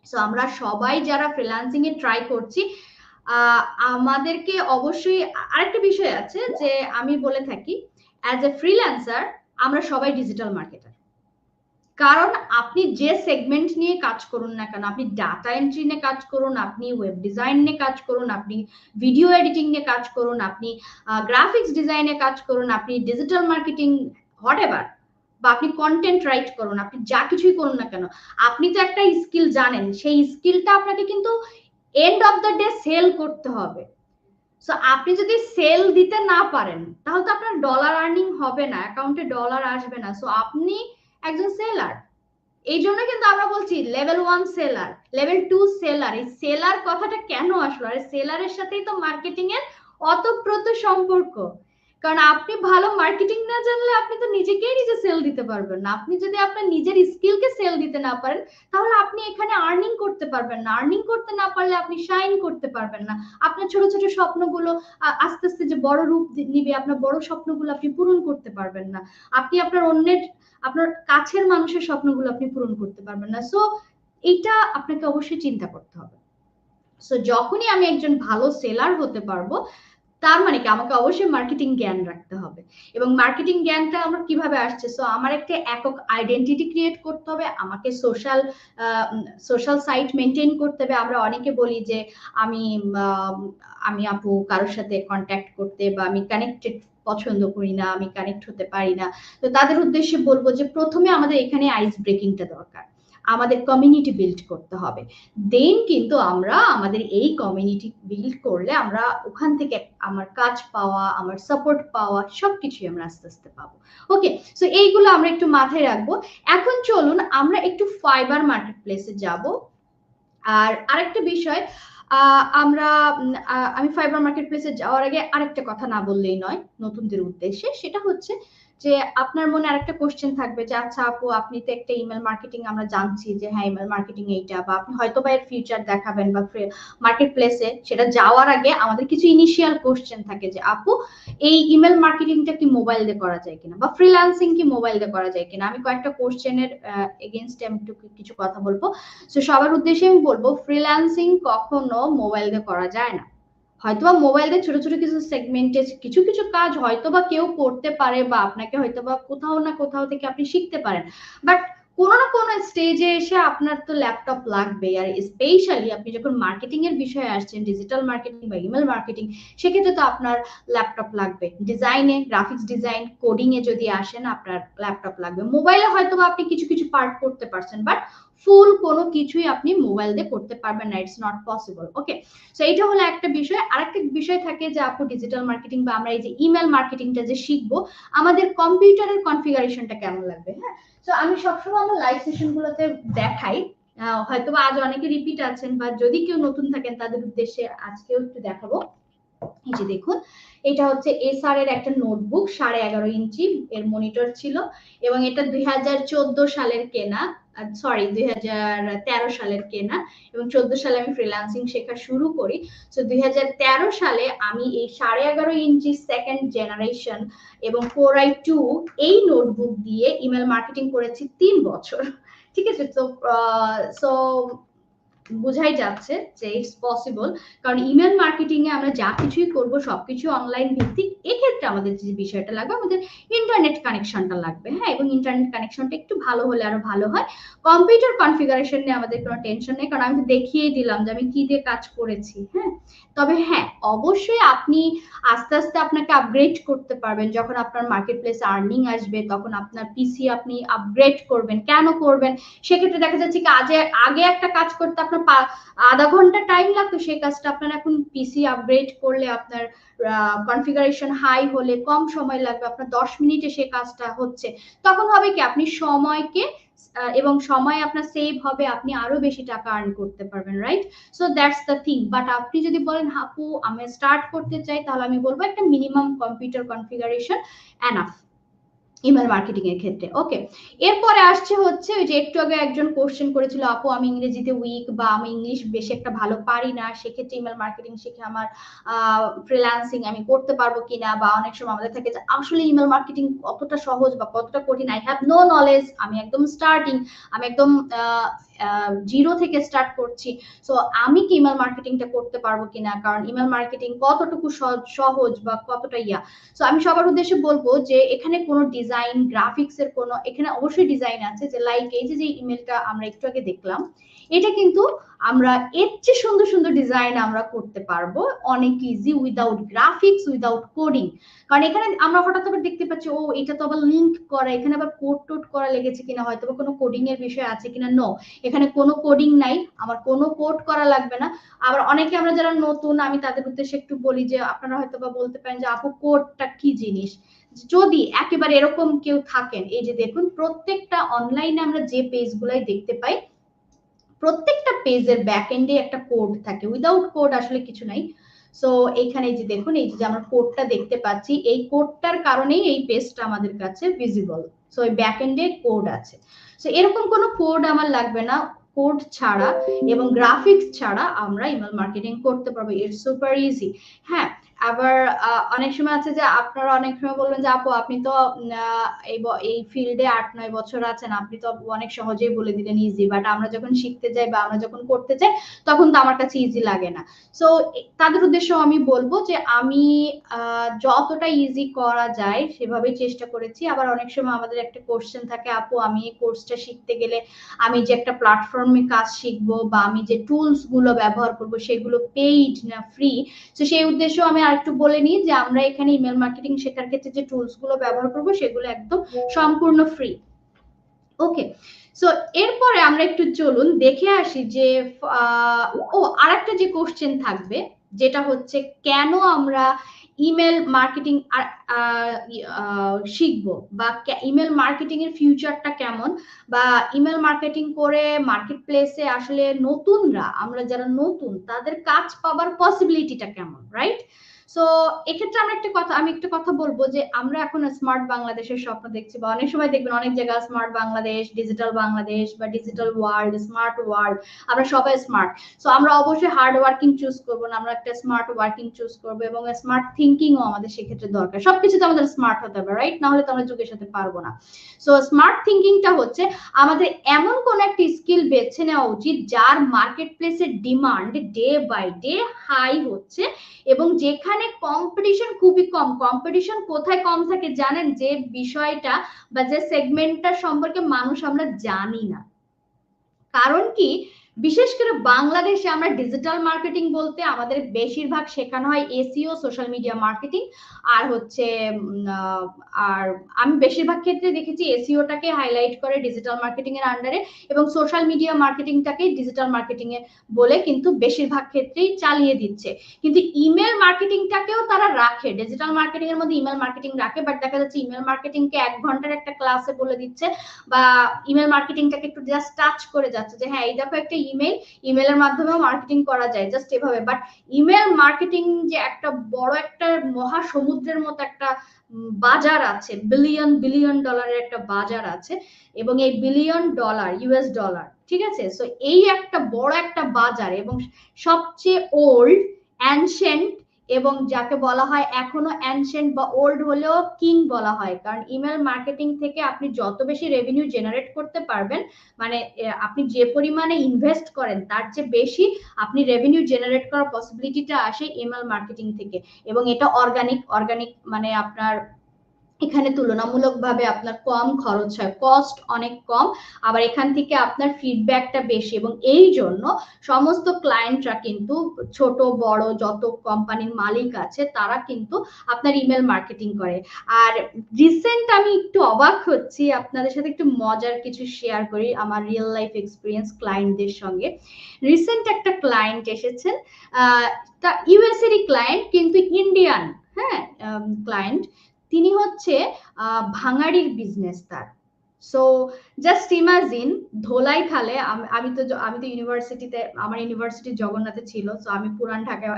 সো আমরা সবাই যারা ফ্রিল্যান্সিং এ ট্রাই করছি, আমাদেরকে অবশ্যই আরেকটা বিষয় আছে যে আমি বলে থাকি, অ্যাজ এ ফ্রিল্যান্সার আমরা সবাই ডিজিটাল মার্কেটার। কারণ আপনি যে সেগমেন্ট নিয়ে কাজ করুন না কেন, আপনি ডাটা এন্ট্রি নিয়ে কাজ করুন, আপনি ওয়েব ডিজাইন নিয়ে কাজ করুন, আপনি ভিডিও এডিটিং নিয়ে কাজ করুন, আপনি গ্রাফিক্স ডিজাইনে কাজ করুন, আপনি ডিজিটাল মার্কেটিং, হোয়াট এভার, বা আপনি কন্টেন্ট রাইট করুন, আপনি যা কিছুই করুন না কেন, আপনি তো একটা স্কিল জানেন, সেই স্কিলটা আপনাকে কিন্তু end of the day sell করতে হবে। সো আপনি যদি সেল দিতে না পারেন, তাহলে তো আপনার ডলার আর্নিং হবে না, অ্যাকাউন্টে ডলার আসবে না। সো আপনি একজন সেলার। এই জন্য কিন্তু আমরা বলছি লেভেল 1 সেলার, লেভেল 2 সেলার। এই সেলার কথাটা কেন আসলো? আর সেলারের সাথেই তো মার্কেটিং এর অতপ্রত সম্পর্ক। কারণ আপনি ভালো মার্কেটিং না জানলে আপনি তো নিজেকেই নিজে সেল দিতে পারবেন না। আপনি যদি আপনার নিজের স্কিলকে সেল দিতে না পারেন, তাহলে আপনি এখানে আর্নিং করতে পারবেন না। আর্নিং করতে না পারলে আপনি শাইন করতে পারবেন না। আপনার ছোট ছোট স্বপ্নগুলো আস্তে আস্তে যে বড় রূপ নিবে, আপনার বড় স্বপ্নগুলো আপনি পূরণ করতে পারবেন না। আপনি আপনার কাছের মানুষের স্বপ্নগুলো আপনি পূরণ করতে পারবেন না। সো এটা আপনাকে অবশ্যই চিন্তা করতে হবে। সো যখনই আমি একজন ভালো সেলার হতে পারবো, তার মানে কি আমাকে অবশ্যই মার্কেটিং জ্ঞান রাখতে হবে। এবং মার্কেটিং জ্ঞানটা আমার কিভাবে আসছে? সো আমার একটা একক আইডেন্টিটি ক্রিয়েট করতে হবে, আমাকে সোশ্যাল সাইট মেনটেন করতে হবে। আমরা অনেকে বলি যে আমি আমি আপু কারোর সাথে কন্ট্যাক্ট করতে বা আমি কানেক্টেড পছন্দ করি না, আমি কানেক্ট হতে পারি না। তো তাদের উদ্দেশ্যে বলবো যে প্রথমে আমাদের এখানে আইস ব্রেকিংটা দরকার, আমাদের কমিউনিটি বিল্ড করতে হবে। দেন কিন্তু আমরা আমাদের এই কমিউনিটি বিল্ড করলে আমরা ওখান থেকে আমার কাজ পাওয়া, আমার সাপোর্ট পাওয়া সবকিছুই আমরা আস্তে আস্তে পাবো। ওকে, সো এইগুলো আমরা একটু মাথায় রাখবো। এখন চলুন আমরা একটু ফাইবার মার্কেট প্লেসে যাব। আর আরেকটা বিষয়, আমরা আমি ফাইবার মার্কেট প্লেসে যাওয়ার আগে আরেকটা কথা না বললেই নয় নতুনদের উদ্দেশ্যে, সেটা হচ্ছে যে আপনার মনে আরেকটা কোশ্চেন থাকবে যে আচ্ছা আপু আপনি তো একটা ইমেল মার্কেটিং, আমরা জানছি যে হ্যাঁ ইমেল মার্কেটিং এইটা, বা আপনি হয়তো বা এর ফিউচার দেখাবেন বা মার্কেট প্লেসে, সেটা যাওয়ার আগে আমাদের কিছু ইনিশিয়াল কোশ্চেন থাকে যে আপু এই ইমেল মার্কেটিংটা কি মোবাইল দিয়ে করা যায় কিনা, বা ফ্রিল্যান্সিং কি মোবাইল দিয়ে করা যায় কিনা। আমি কয়েকটা কোশ্চেনের এগেইনস্টে আমি একটু কিছু কথা বলবো। তো সবার উদ্দেশ্যে আমি বলবো ফ্রিল্যান্সিং কখনো মোবাইল দিয়ে করা যায় না। হয়তোবা মোবাইল দিয়ে ছোট ছোট কিছু সেগমেন্টে কিছু কিছু কাজ হয়তোবা কেউ করতে পারে, বা আপনাকে হয়তোবা কোথাও না কোথাও থেকে আপনি শিখতে পারেন, বাট কোনো না কোনো স্টেজে এসে আপনার তো ল্যাপটপ লাগবে। আর স্পেশালি আপনি যখন মার্কেটিং এর বিষয়ে আসছেন, ডিজিটাল মার্কেটিং বা ইমেল মার্কেটিং, সেক্ষেত্রে তো আপনার ল্যাপটপ লাগবে। ডিজাইনে, গ্রাফিক্স ডিজাইন, কোডিং এ যদি আসেন আপনার ল্যাপটপ লাগবে। মোবাইলে হয়তো আপনি কিছু কিছু পার্ট করতে পারছেন, বাট ফুল কোনো কিছুই আপনি মোবাইল দিয়ে করতে পারবেন না, it's not possible. Okay, so এইটা হলো একটা বিষয়। আরেকটা বিষয় থাকে যে আপু ডিজিটাল মার্কেটিং বা আমরা এই যে ইমেল মার্কেটিংটা যে শিখবো, আমাদের কম্পিউটারের কনফিগারেশনটা কেমন লাগবে। হ্যাঁ, তো আমি সবসময় আমার লাইভ সেশন গুলোতে দেখাই, হয়তো আজ অনেকে রিপিট আছেন, বা যদি কেউ নতুন থাকেন তাদের উদ্দেশ্যে আজকেও একটু দেখাবো। এই যে দেখুন, এটা হচ্ছে এসআর এর একটা নোটবুক, 11.5 ইঞ্চি এর মনিটর ছিল, এবং এটা 2014 সালের কেনা, সরি 2013 সালের কেনা, এবং 14 সালে আমি ফ্রিল্যান্সিং শেখা শুরু করি। তো 2013 সালে আমি এই 11.5 ইঞ্চি সেকেন্ড জেনারেশন এবং 4i2 এই নোটবুক দিয়ে ইমেল মার্কেটিং করেছি 3 বছর। ঠিক আছে? তো সো বোঝাই যাচ্ছে যে ইটস পসিবল, কারণ ইমেল মার্কেটিং এ আমরা যা কিছুই করব সবকিছু অনলাইন ভিত্তিক। এক্ষেত্রে আমাদের যে বিষয়টা লাগবে, আমাদের ইন্টারনেট কানেকশনটা লাগবে, হ্যাঁ, এবং ইন্টারনেট কানেকশনটা একটু ভালো হলে আরো ভালো হয়। কম্পিউটার কনফিগারেশন নিয়ে আমাদের কোনো টেনশন নেই, কারণ আমি তো দেখিয়ে দিলাম যে আমি কি দিয়ে কাজ করেছি, হ্যাঁ। তবে হ্যাঁ, অবশ্যই আপনি আস্তে আস্তে আপনাকে আপগ্রেড করতে পারবেন। যখন আপনার মার্কেট প্লেস আর্নিং আসবে তখন আপনার পিসি আপনি আপগ্রেড করবেন। কেন করবেন? সেক্ষেত্রে দেখা যাচ্ছে কি আগে একটা কাজ করতে আপনার আধা ঘন্টা টাইম লাগতো, সেই কাজটা আপনার এখন পিসি আপগ্রেড করলে আপনার কনফিগারেশন হাই হলে কম সময় লাগবে, আপনার 10 মিনিটে সেই কাজটা হচ্ছে। তখন হবে কি আপনি সময়কে এবং সময় আপনার সেভ হবে, আপনি আরো বেশি টাকা আর্ন করতে পারবেন, right? So that's the thing. But আপনি যদি বলেন আপু আমি স্টার্ট করতে চাই, তাহলে আমি বলবো একটা minimum computer configuration enough email marketing এর ক্ষেত্রে। ওকে, এরপরে আসছে হচ্ছে ওই যে একটু আগে একজন কোশ্চেন করেছিল, আপু আমি ইংরেজিতে উইক বা আমি ইংলিশ বেশি একটা ভালো পারি না, সেক্ষেত্রে ইমেল মার্কেটিং শিখে আমার ফ্রিল্যান্সিং আমি করতে পারবো কিনা, বা অনেক সময় আমাদের থাকে যে আসলে ইমেল মার্কেটিং কতটা সহজ বা কতটা কঠিন, আই হ্যাভ নো নলেজ, আমি একদম স্টার্টিং, আমি একদম জিরো থেকে স্টার্ট করছি, সো আমি কি ইমেল মার্কেটিংটা করতে পারবো কিনা, কারণ ইমেল মার্কেটিং কতটুকু সহজ বা কতটা ইয়া। সো আমি সবার উদ্দেশ্যে বলবো যে এখানে কোনো ডিজাইন গ্রাফিক্স এর কোনো, এখানে অবশ্যই ডিজাইন আছে, যে লাইক এই যে ইমেলটা আমরা একটু আগে দেখলাম, এটা কিন্তু আমরা এর চেয়ে সুন্দর সুন্দর ডিজাইন আমরা করতে পারবো অনেক easy, without graphics, without coding. কারণ এখানে আমরা হঠাৎ আবার দেখতে পাচ্ছি ও এটা তো আবার লিঙ্ক করা, এখানে আবার কোড টোড করা লেগেছে কিনা, হয়তো কোনো কোডিং এর বিষয় আছে কিনা। নো, এখানে কোনো কোডিং নাই, আমার কোনো কোড করা লাগবে না। আবার অনেকে আমরা যারা নতুন, আমি তাদের উদ্দেশ্যে একটু বলি যে আপনারা হয়তো বা বলতে পারেন যে আপু কোডটা কি জিনিস। যদি একেবারে এরকম কেউ থাকেন, এই যে দেখুন প্রত্যেকটা অনলাইনে আমরা যে পেজ গুলাই দেখতে পাই, প্রত্যেকটা পেজের ব্যাক এন্ডে একটা কোড থাকে, উইদাউট কোড আসলে কিছু নাই। সো এইখানে যে দেখুন, এই যে আমরা কোডটা দেখতে পাচ্ছি, এই কোডটার কারণেই এই পেজটা আমাদের কাছে ভিজিবল। সো এই ব্যাক এন্ডে কোড আছে। সো এরকম কোনো কোড আমার লাগবে না, কোড ছাড়া এবং গ্রাফিক্স ছাড়া আমরা ইমেল মার্কেটিং করতে পারবো, ইটস সুপার ইজি। হ্যাঁ, আবার অনেক সময় আছে যে আপনারা অনেক সময় বলবেন যে আপু আপনি তো এই ফিল্ডে 8-9 বছর আছেন, আপনি তো অনেক সহজেই বলে দিলেন ইজি, বাট আমরা যখন শিখতে যাই বা আমরা যখন করতে যাই তখন তো আমার কাছে ইজি লাগে না। সো তাদের উদ্দেশ্য আমি বলবো যে আমি যতটা ইজি করা যায় সেভাবেই চেষ্টা করেছি। আবার অনেক সময় আমাদের একটা কোশ্চেন থাকে, আপু আমি এই কোর্সটা শিখতে গেলে আমি যে একটা প্ল্যাটফর্মে কাজ শিখবো বা আমি যে টুলস গুলো ব্যবহার করব সেগুলো পেইড না ফ্রি। তো সেই উদ্দেশ্য আমি আরেকটু বলে নিই যে আমরা এখানে ইমেল মার্কেটিং শেখার ক্ষেত্রে যে টুলস গুলো ব্যবহার করব সেগুলো একদম সম্পূর্ণ ফ্রি। ওকে, সো এরপরে আমরা একটু চলুন দেখে আসি যে ও আরেকটা যে কোশ্চেন থাকবে, যেটা হচ্ছে কেন আমরা ইমেল মার্কেটিং শিখবো, বা ইমেল মার্কেটিং এর ফিউচারটা কেমন, বা ইমেল মার্কেটিং করে মার্কেট প্লেসে আসলে নতুনরা, আমরা যারা নতুন তাদের কাজ পাবার পসিবিলিটিটা কেমন, রাইট? সো এক্ষেত্রে আমি একটা কথা বলবো যে আমরা এখন স্মার্ট বাংলাদেশের স্বপ্ন দেখছি, বা অনেক সময় দেখবেন অনেক জায়গায় স্মার্ট বাংলাদেশ, ডিজিটাল বাংলাদেশ বা ডিজিটাল ওয়ার্ল্ড, স্মার্ট ওয়ার্ল্ড, আমরা সবাই স্মার্ট। সো আমরা অবশ্যই হার্ড ওয়ার্কিং চুজ করবো না, আমরা একটা স্মার্ট ওয়ার্কিং চুজ করবো, এবং স্মার্ট থিঙ্কিংও আমাদের সেক্ষেত্রে দরকার। সবকিছুতে আমাদের স্মার্ট হতে হবে, রাইট? না হলে তো আমরা যুগের সাথে পারবো না। সো স্মার্ট থিঙ্কিংটা হচ্ছে আমাদের এমন কোন একটা স্কিল বেছে নেওয়া উচিত যার মার্কেট প্লেসের demand day by day high হচ্ছে, এবং যেখানে কম্পিটিশন খুবই কম। কম্পিটিশন কোথায় কম থাকে জানেন? যে বিষয়টা বা যে সেগমেন্টটা সম্পর্কে মানুষ আমরা জানি না। কারণ কি, বিশেষ করে বাংলাদেশে আমরা ডিজিটাল মার্কেটিং বলতে আমাদের বেশিরভাগ শেখানো হয় এসইও, সোশ্যাল মিডিয়া মার্কেটিং, আর হচ্ছে আর আমি বেশিরভাগ ক্ষেত্রে দেখেছি এসইওটাকে হাইলাইট করে ডিজিটাল মার্কেটিং এর আন্ডারে, এবং সোশ্যাল মিডিয়া মার্কেটিংটাকে ডিজিটাল মার্কেটিং এ বলে কিন্তু বেশিরভাগ ক্ষেত্রেই চালিয়ে দিচ্ছে। কিন্তু ইমেল মার্কেটিংটাকেও তারা রাখে, ডিজিটাল মার্কেটিং এর মধ্যে ইমেল মার্কেটিং রাখে, বাট দেখা যাচ্ছে ইমেল মার্কেটিংকে 1 ঘন্টার একটা ক্লাসে বলে দিচ্ছে, বা ইমেল মার্কেটিংটাকে একটু জাস্ট টাচ করে যাচ্ছে যে হ্যাঁ এই দেখো একটা ইমেলের মাধ্যমেও মার্কেটিং করা যায়, জাস্ট এভাবে। বাট ইমেল মার্কেটিং যে একটা বড় একটা মহাসমুদ্রের মতো একটা বাজার আছে, বিলিয়ন বিলিয়ন ডলারের একটা বাজার আছে, এবং এই বিলিয়ন ডলার ইউএস ডলার, ঠিক আছে? সো এই একটা বড় একটা বাজার, এবং সবচেয়ে ওল্ড অ্যানশিয়েন্ট এবং যাকে বলা হয় এখনো অ্যানশিয়েন্ট বা ওল্ড হলেও কিং বলা হয়, কারণ ইমেল মার্কেটিং থেকে আপনি যত বেশি রেভিনিউ জেনারেট করতে পারবেন, মানে আপনি যে পরিমাণে ইনভেস্ট করেন তার চেয়ে বেশি আপনি রেভিনিউ জেনারেট করার পসিবিলিটিটা আসে ইমেল মার্কেটিং থেকে। এবং এটা অর্গানিক অর্গানিক মানে আপনার এখানে তুলনামূলকভাবে আপনার কম খরচ হয়, কস্ট অনেক কম, আবার এখান থেকে আপনার ফিডব্যাকটা বেশি, এবং এই জন্য সমস্ত ক্লায়েন্টরা কিন্তু ছোট বড় যত কোম্পানির মালিক আছে তারা কিন্তু আপনার ইমেল মার্কেটিং করে। আর রিসেন্ট আমি একটু অবাক হচ্ছি, আপনাদের সাথে একটু মজার কিছু শেয়ার করি আমার রিয়েল লাইফ এক্সপিরিয়েন্স ক্লায়েন্টদের সঙ্গে। রিসেন্ট একটা ক্লায়েন্ট এসেছেন, তা ইউএসএরই ক্লায়েন্ট কিন্তু ইন্ডিয়ান, হ্যাঁ ক্লায়েন্ট। তিনি হচ্ছে ভাঙাড়ির বিজনেস তার। সো জাস্ট ইমাজিন ধোলাই খালে, আমি তো ইউনিভার্সিটিতে, আমার ইউনিভার্সিটি জগন্নাথে ছিল, সো আমি পুরান ঢাকায়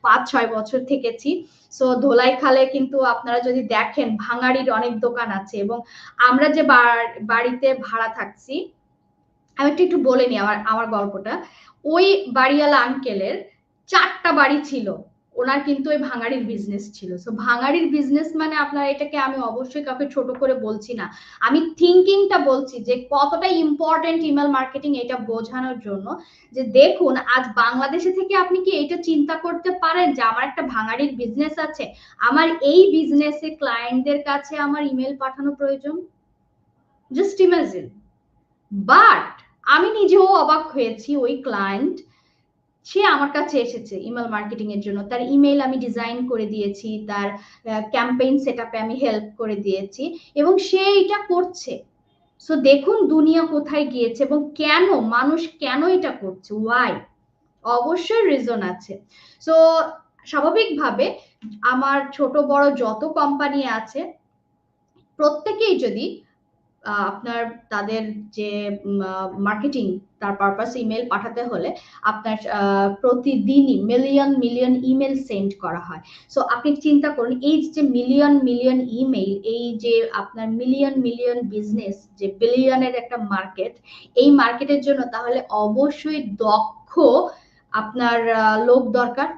5-6 বছর থেকেছি। সো ধোলাই খালে কিন্তু আপনারা যদি দেখেন ভাঙাড়ির অনেক দোকান আছে, এবং আমরা যে বাড়িতে ভাড়া থাকছি, আমি একটু বলে নি আমার গল্পটা। ওই বাড়িওয়ালা আঙ্কেলের 4টা বাড়ি ছিল, ওনার কিন্তু ওই ভাঙাড়ির বিজনেস ছিল। সো ভাঙাড়ির বিজনেস মানে আপনার, এটাকে আমি অবশ্যই কাউকে ছোট করে বলছি না, আমি থিঙ্কিংটা বলছি যে কতটা ইম্পর্টেন্ট ইমেল মার্কেটিং, এটা বোঝানোর জন্য যে দেখুন আজ বাংলাদেশে থেকে আপনি কি এটা চিন্তা করতে পারেন যে আমার একটা ভাঙাড়ির বিজনেস আছে, আমার এই বিজনেসে ক্লায়েন্টদের কাছে আমার ইমেল পাঠানো প্রয়োজন? Just imagine. বাট আমি নিজেও অবাক হয়েছি, ওই ক্লায়েন্ট সে আমার কাছে এসেছে ইমেল মার্কেটিং এর জন্য, তার ইমেল আমি ডিজাইন করে দিয়েছি, তার ক্যাম্পেইন সেটআপে আমি হেল্প করে দিয়েছি, এবং সে এটা করছে। সো দেখুন দুনিয়া কোথায় গিয়েছে, এবং কেন মানুষ কেন এটা করছে, ওয়াই, অবশ্যই রিজন আছে। সো স্বাভাবিকভাবে আমার ছোট বড় যত কোম্পানি আছে প্রত্যেকেই যদি আপনার তাদের যে মার্কেটিং তার পারপাস ইমেল পাঠাতে হলে আপনার প্রতিদিনই মিলিয়ন মিলিয়ন ইমেল সেন্ড করা হয়। সো আপনি চিন্তা করুন এই যে মিলিয়ন মিলিয়ন ইমেল, এই যে আপনার মিলিয়ন মিলিয়ন বিজনেস, যে বিলিয়নের একটা মার্কেট, এই মার্কেটের জন্য তাহলে অবশ্যই দক্ষ আপনার লোক দরকার।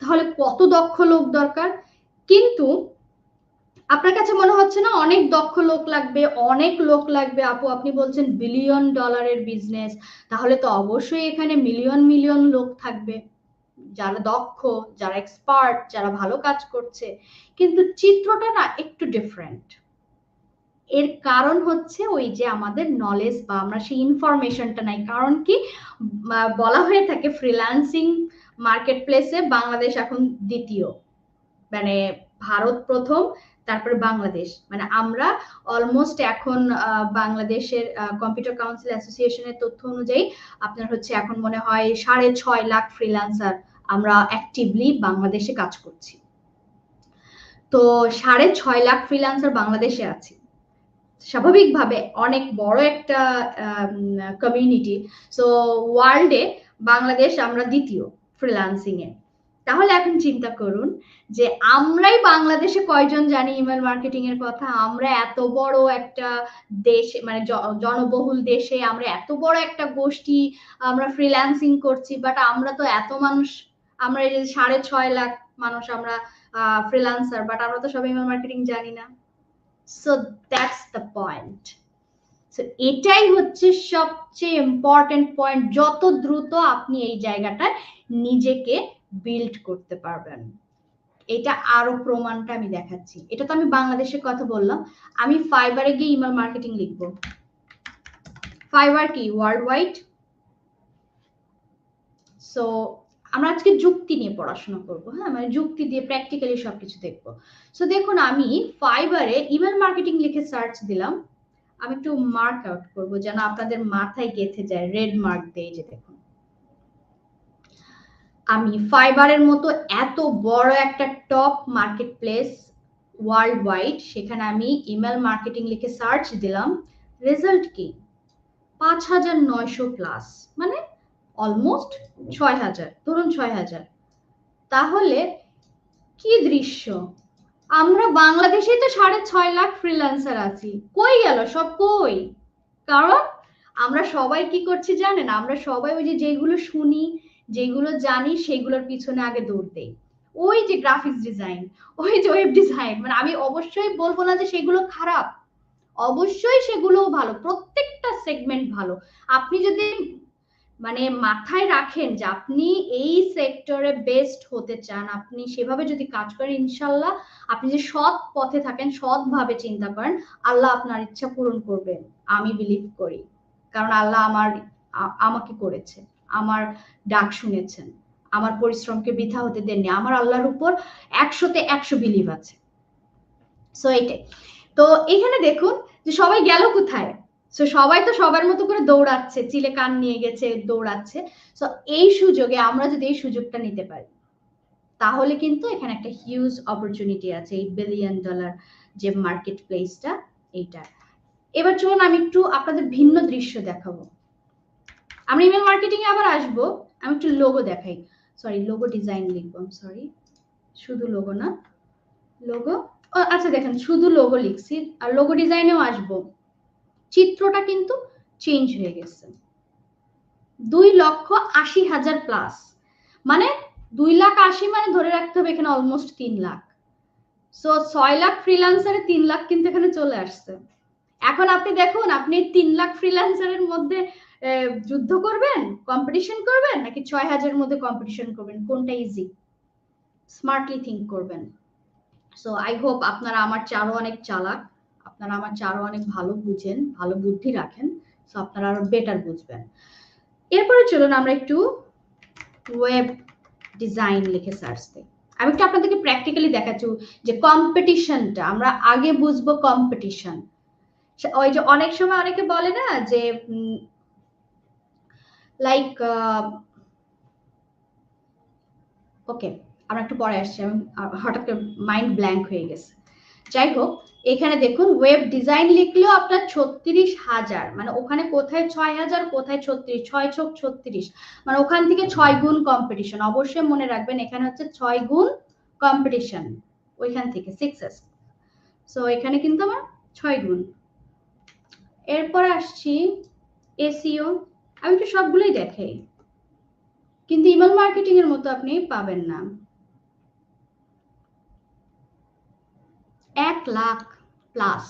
তাহলে কত দক্ষ লোক দরকার? কিন্তু আপনার কাছে মনে হচ্ছে না অনেক দক্ষ লোক লাগবে, অনেক লোক লাগবে? আপু আপনি বলছেন বিলিয়ন ডলারের বিজনেস, তাহলে তো অবশ্যই এখানে মিলিয়ন মিলিয়ন লোক থাকবে, যারা দক্ষ, যারা এক্সপার্ট, যারা ভালো কাজ করছে। কিন্তু চিত্রটা না একটু ডিফারেন্ট। এর কারণ হচ্ছে ওই যে আমাদের নলেজ বা আমরা সেই ইনফরমেশনটা নাই। কারণ কি বলা হয়ে থাকে ফ্রিল্যান্সিং মার্কেট প্লেসে বাংলাদেশ এখন দ্বিতীয়, মানে ভারত প্রথম, তারপরে বাংলাদেশ, মানে আমরা অলমোস্ট এখন বাংলাদেশের কম্পিউটার কাউন্সিল অ্যাসোসিয়েশনের তথ্য অনুযায়ী আপনার হচ্ছে এখন মনে হয় 6.5 লাখ ফ্রিল্যান্সার আমরা অ্যাক্টিভলি বাংলাদেশে কাজ করছি। তো 6.5 লাখ ফ্রিল্যান্সার বাংলাদেশে আছে, স্বাভাবিকভাবে অনেক বড় একটা কমিউনিটি। সো ওয়ার্ল্ডে বাংলাদেশ আমরা দ্বিতীয় ফ্রিল্যান্সিং এ। তাহলে এখন চিন্তা করুন যে আমরাই বাংলাদেশে কয়জন জানি ইমেল মার্কেটিং এর কথা? আমরা এত বড় একটা দেশ, মানে জনবহুল দেশে আমরা এত বড় একটা গোষ্ঠী আমরা ফ্রিল্যান্সিং করছি, বাট আমরা তো এত মানুষ, আমরা এই যে 6.5 লাখ মানুষ আমরা ফ্রিল্যান্সার, বাট আমরা তো সবাই ইমেল মার্কেটিং জানি না। So that's the point. So এটাই হচ্ছে সবচেয়ে ইম্পর্টেন্ট পয়েন্ট, যত দ্রুত আপনি এই জায়গাটায় নিজেকে বিল্ড করতে পারবেন। এটা আরো প্রমাণটা আমি দেখাচ্ছি। এটা তো আমি বাংলাদেশের কথা বললাম, আমি ফাইবারে গিয়ে ইমেল মার্কেটিং লিখব। ফাইবার কি? World wide. সো আমরা আজকে যুক্তি নিয়ে পড়াশোনা করব, হ্যাঁ, মানে যুক্তি দিয়ে প্র্যাকটিক্যালি সবকিছু দেখবো। সো দেখুন আমি ফাইবারে ইমেল মার্কেটিং লিখে সার্চ দিলাম, আমি একটু মার্ক আউট করবো যেন আপনাদের মাথায় গেঁথে যায়, রেড মার্ক দিয়ে, যে দেখুন আমি ফাইবারের মতো এত বড় একটা top market place world wide, সেখানে আমি ইমেল মার্কেটিং লিখে সার্চ দিলাম, রেজাল্ট কি? 5,900 প্লাস, মানে অলমোস্ট 6,000, ধরুন 6,000। তাহলে কি দৃশ্য! আমরা বাংলাদেশে তো 6.5 লাখ ফ্রিল্যান্সার আছি, কই গেল সব, কই? কারণ আমরা সবাই কি করছি জানেন? আমরা সবাই ওই যে যেগুলো শুনি, যেগুলো জানি, সেগুলোর পিছনে আগে দৌড় দেই। ওই যে গ্রাফিক্স ডিজাইন, ওই যে ওয়েব ডিজাইন, মানে আমি অবশ্যই বলবো না যে সেগুলো খারাপ, অবশ্যই সেগুলোও ভালো, প্রত্যেকটা সেগমেন্ট ভালো। আপনি যদি মানে মাথায় রাখেন যে আপনি এই সেক্টরে বেস্ট হতে চান, আপনি সেভাবে যদি কাজ করেন, ইনশাল্লাহ আপনি যে সৎ পথে থাকেন, সৎভাবে চিন্তা করেন, আল্লাহ আপনার ইচ্ছা পূরণ করবেন, আমি বিলিভ করি। কারণ আল্লাহ আমাকে করেছে, আমার ডাক শুনেছেন, আমার পরিশ্রমকে বৃথা হতে দেননি, আমার আল্লাহর উপর 100তে 100 বিলিভ আছে। সো এইটাই। তো এখানে দেখুন যে সবাই গেল কোথায়, সো সবাই তো সবার মতো করে দৌড়াচ্ছে, চিলে কান নিয়ে গেছে, দৌড়াচ্ছে। সো এই সুযোগে আমরা যদি এই সুযোগটা নিতে পারি, তাহলে কিন্তু এখানে একটা হিউজ অপরচুনিটি আছে, $8 বিলিয়ন যে মার্কেট প্লেসটা, এইটা। এবার চলুন আমি একটু আপনাদের ভিন্ন দৃশ্য দেখাবো। আমরা ইমেল মার্কেটিং এ আবার আসবো, আমি একটু লোগো দেখাই, সরি লোগো ডিজাইন লিখবো, সরি শুধু লোগো না, লোগো, আচ্ছা দেখেন শুধু লোগো লিখছি, আর লোগো ডিজাইনেও আসবো। চিত্রটা কিন্তু চেঞ্জ হয়ে গেছে, 2,80,000 প্লাস, মানে 2,80,000 মানে ধরে রাখতে হবে এখানে অলমোস্ট 3 লাখ। সো 6 লাখ ফ্রিল্যান্সারে 3 লাখ কিন্তু এখানে চলে আসছে। এখন আপনি দেখুন, আপনি 3 লাখ ফ্রিল্যান্সারের মধ্যে যুদ্ধ করবেন, কম্পিটিশন করবেন, নাকি 6,000 এর মধ্যে কম্পিটিশন করবেন, কোনটা ইজি? স্মার্টলি থিঙ্ক করবেন। সো আই হোপ আপনারা আমার চেয়ে অনেক চালাক, আপনারা আমার চেয়ে অনেক ভালো বুঝেন, ভালো বুদ্ধি রাখেন, সো আপনারা আরো বেটার বুঝবেন। এরপরে চলুন আমরা একটু ওয়েব ডিজাইন লিখে সার্চ দিই। আমি একটু আপনাদেরকে প্র্যাকটিক্যালি দেখাচ্ছি যে কম্পিটিশনটা আমরা আগে বুঝবো। কম্পিটিশন ওই যে অনেক সময় অনেকে বলে না যে লাইক ওকে আমরা একটু পরে আসছি, আমি হঠাৎ করে মাইন্ড ব্ল্যাঙ্ক হয়ে গেছে। যাই হোক, এখানে দেখুন ওয়েব ডিজাইন লিখলেও আপনার 36,000, মানে ওখানে কোথায় 6,000, কোথায় 36, 6 × 36, মানে ওখান থেকে 6 গুণ কম্পিটিশন। অবশ্যই মনে রাখবেন এখানে হচ্ছে 6 গুণ কম্পিটিশন, ওইখান থেকে 6s। সো এখানে কিন্তু আমার 6 গুণ। এরপর আসছি এসইও, আমি একটু সবগুলোই দেখাই, কিন্তু ইমেল মার্কেটিং এর মতো আপনি পাবেন না। 1 লাখ প্লাস।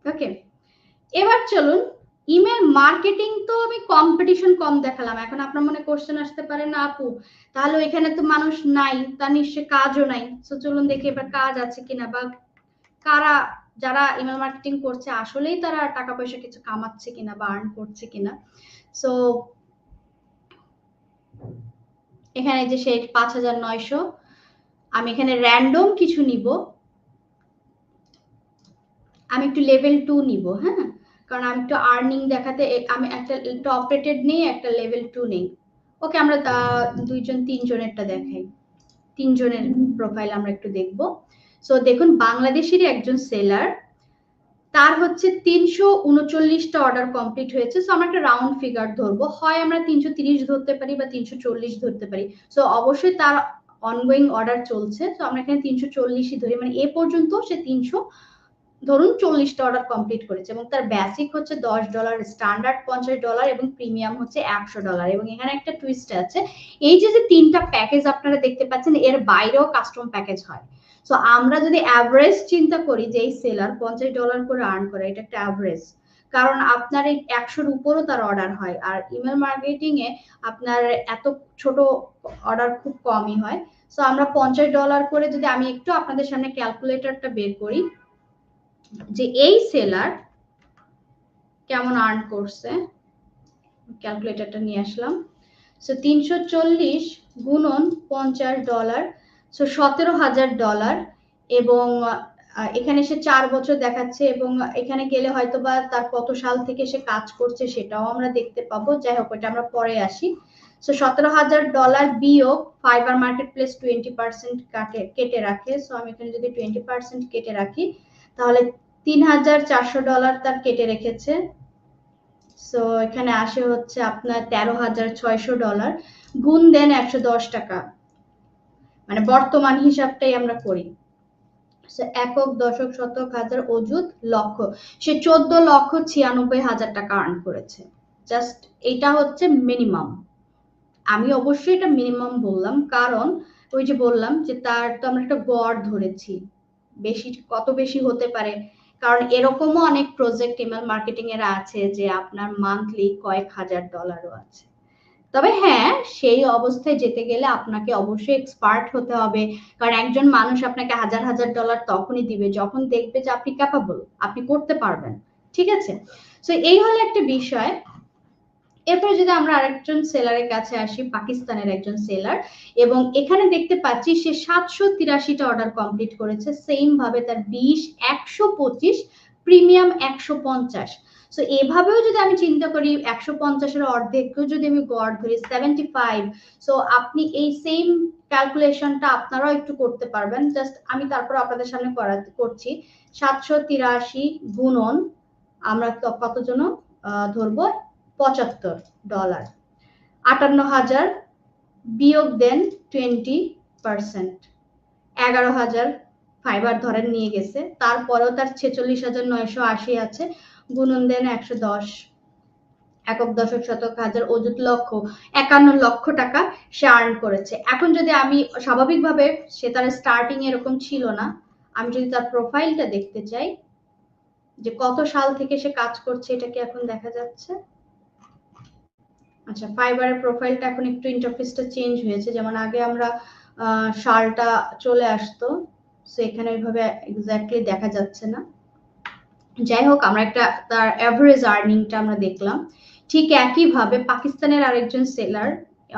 ওকে, এবার চলুন ইমেল মার্কেটিং তো আমি কম্পিটিশন কম দেখালাম, এখন আপনার মনে কোশ্চেন আসতে পারে না আপু তাহলে এখানে তো মানুষ নাই, তার নিশ্চয়ই কাজও নাই। তো চলুন দেখি এবার কাজ আছে কিনা, বা কারা যারা ইমেল মার্কেটিং করছে আসলেই তারা টাকা পয়সা কিছু কামাচ্ছে কিনা বা আর্ন করছে কিনা। সো এখানে যে সেই 5,900, আমি এখানে র্যান্ডম কিছু নিব, আমি একটু লেভেল 2 নিব, হ্যাঁ, কারণ আমি একটু আর্নিং দেখাতে, আমি একটা টপ রেটেড নেই, একটা লেভেল 2 নেই। ওকে, আমরা 2 জন 3 জনেরটা দেখাই, 3 জনের প্রোফাইল আমরা একটু দেখব। সো দেখুন বাংলাদেশেরই একজন সেলার, তার হচ্ছে 339টা অর্ডার কমপ্লিট হয়েছে। সো আমরা একটা রাউন্ড ফিগার ধরবো, হয় আমরা 330 ধরতে পারি বা 340 ধরতে পারি। সো অবশ্যই তার অনগোয়িং অর্ডার চলছে, তো আমরা এখানে 340ই ধরি, মানে এ পর্যন্ত সে 300 ধরুন 40টা অর্ডার কমপ্লিট করেছে, এবং তার বেসিক হচ্ছে $10, স্ট্যান্ডার্ড $50 এবং প্রিমিয়াম হচ্ছে $100। এবং এখানে একটা টুইস্ট আছে, এই যে 3টা প্যাকেজ আপনারা দেখতে পাচ্ছেন, এর বাইরেও কাস্টম প্যাকেজ হয়। সো আমরা যদি অ্যাভারেজ চিন্তা করি যে এই সেলার $50 করে আর্ন করে, এটা একটা অ্যাভারেজ, কারণ আপনার এই 100-র উপরও তার অর্ডার হয়, আর ইমেল মার্কেটিং এ আপনার এত ছোট অর্ডার খুব কমই হয়। সো আমরা $50 করে যদি আমি একটু আপনাদের সামনে ক্যালকুলেটরটা বের করি যে এই সেলার কেমন আর্ন করছে, ক্যালকুলেটরটা নিয়ে আসলাম। সো 340 গুণন $50, সো $17,000, এবং এখানে সে 4 বছর দেখাচ্ছে, এবং এখানে গেলে হয়তো বা তার কত সাল থেকে সে কাজ করছে সেটাও আমরা দেখতে পাবো। যাই হোক, এটা আমরা পরে আসি। সো $17,000 বিয়োগ ফাইবার মার্কেট প্লেস 20% কেটে রাখে। সো আমি এখানে যদি 20% কেটে রাখি, তাহলে $3,400 তার কেটে রেখেছে। সো এখানে আসে হচ্ছে আপনার $13,600, গুণ দেন 110 টাকা, মানে বর্তমান হিসাবটাই আমরা করি। একক, দশক, শতক, হাজার, অযুত, লক্ষ, সে 14,96,000 টাকা আর্ন করেছে। জাস্ট এটা হচ্ছে মিনিমাম, আমি অবশ্যই এটা মিনিমাম বললাম, কারণ ওই যে বললাম যে তার তো আমরা একটা গড় ধরেছি, বেশি কত বেশি হতে পারে, কারণ এরকমও অনেক প্রজেক্ট ইমেল মার্কেটিং এর আছে যে আপনার মান্থলি কয়েক হাজার ডলারও আছে। তবে হ্যাঁ, সেই অবস্থায় যেতে গেলে আপনাকে অবশ্যই এক্সপার্ট হতে হবে, কারণ একজন মানুষ আপনাকে হাজার হাজার ডলার তখনই দিবে যখন দেখবে যে আপনি ক্যাপাবল, আপনি করতে পারবেন। ঠিক আছে, তো এই হলো একটা বিষয়। এরপরে যদি আমরা আরেকজন সেলারের কাছে আসি, পাকিস্তানের একজন সেলার, এবং এখানে দেখতে পাচ্ছি সে 783টা অর্ডার কমপ্লিট করেছে, সেম ভাবে তার 20, 125, প্রিমিয়াম 150। সো এভাবেও যদি আমি চিন্তা করি 150-এর অর্ধেককেও যদি আমি গড় ধরি 75, সো আপনি এই সেম ক্যালকুলেশনটা আপনারাও একটু করতে পারবেন। জাস্ট আমি তারপর আপনাদের সামনে করছি। 783 গুণন আমরা কত জন ধরবো, $75, 58,000 বিয়োগ দেন 20%, 11,000 ফাইবার ধরেন নিয়ে গেছে, তারপরেও তার 46,980 আছে, গুণন দেন 110, একক দশক শতক হাজার অযুত লক্ষ, 51 লক্ষ টাকা সে আর্ন করেছে। এখন যদি আমি স্বাভাবিকভাবে, সে তার স্টার্টিং এরকম ছিল না, আমি যদি তার প্রোফাইলটা দেখতে চাই যে কত সাল থেকে সে কাজ করছে, এটা কি এখন দেখা যাচ্ছে? আচ্ছা, ফাইবারের প্রোফাইলটা এখন একটু ইন্টারফেসটা চেঞ্জ হয়েছে, যেমন আগে আমরা সালটা চলে আসতো, সো এখানে ওইভাবে এক্স্যাক্টলি দেখা যাচ্ছে না। যাই হোক, আমরা একটা তার অ্যাভারেজ আর্নিংটা আমরা দেখলাম। ঠিক একইভাবে পাকিস্তানের আরেকজন সেলার,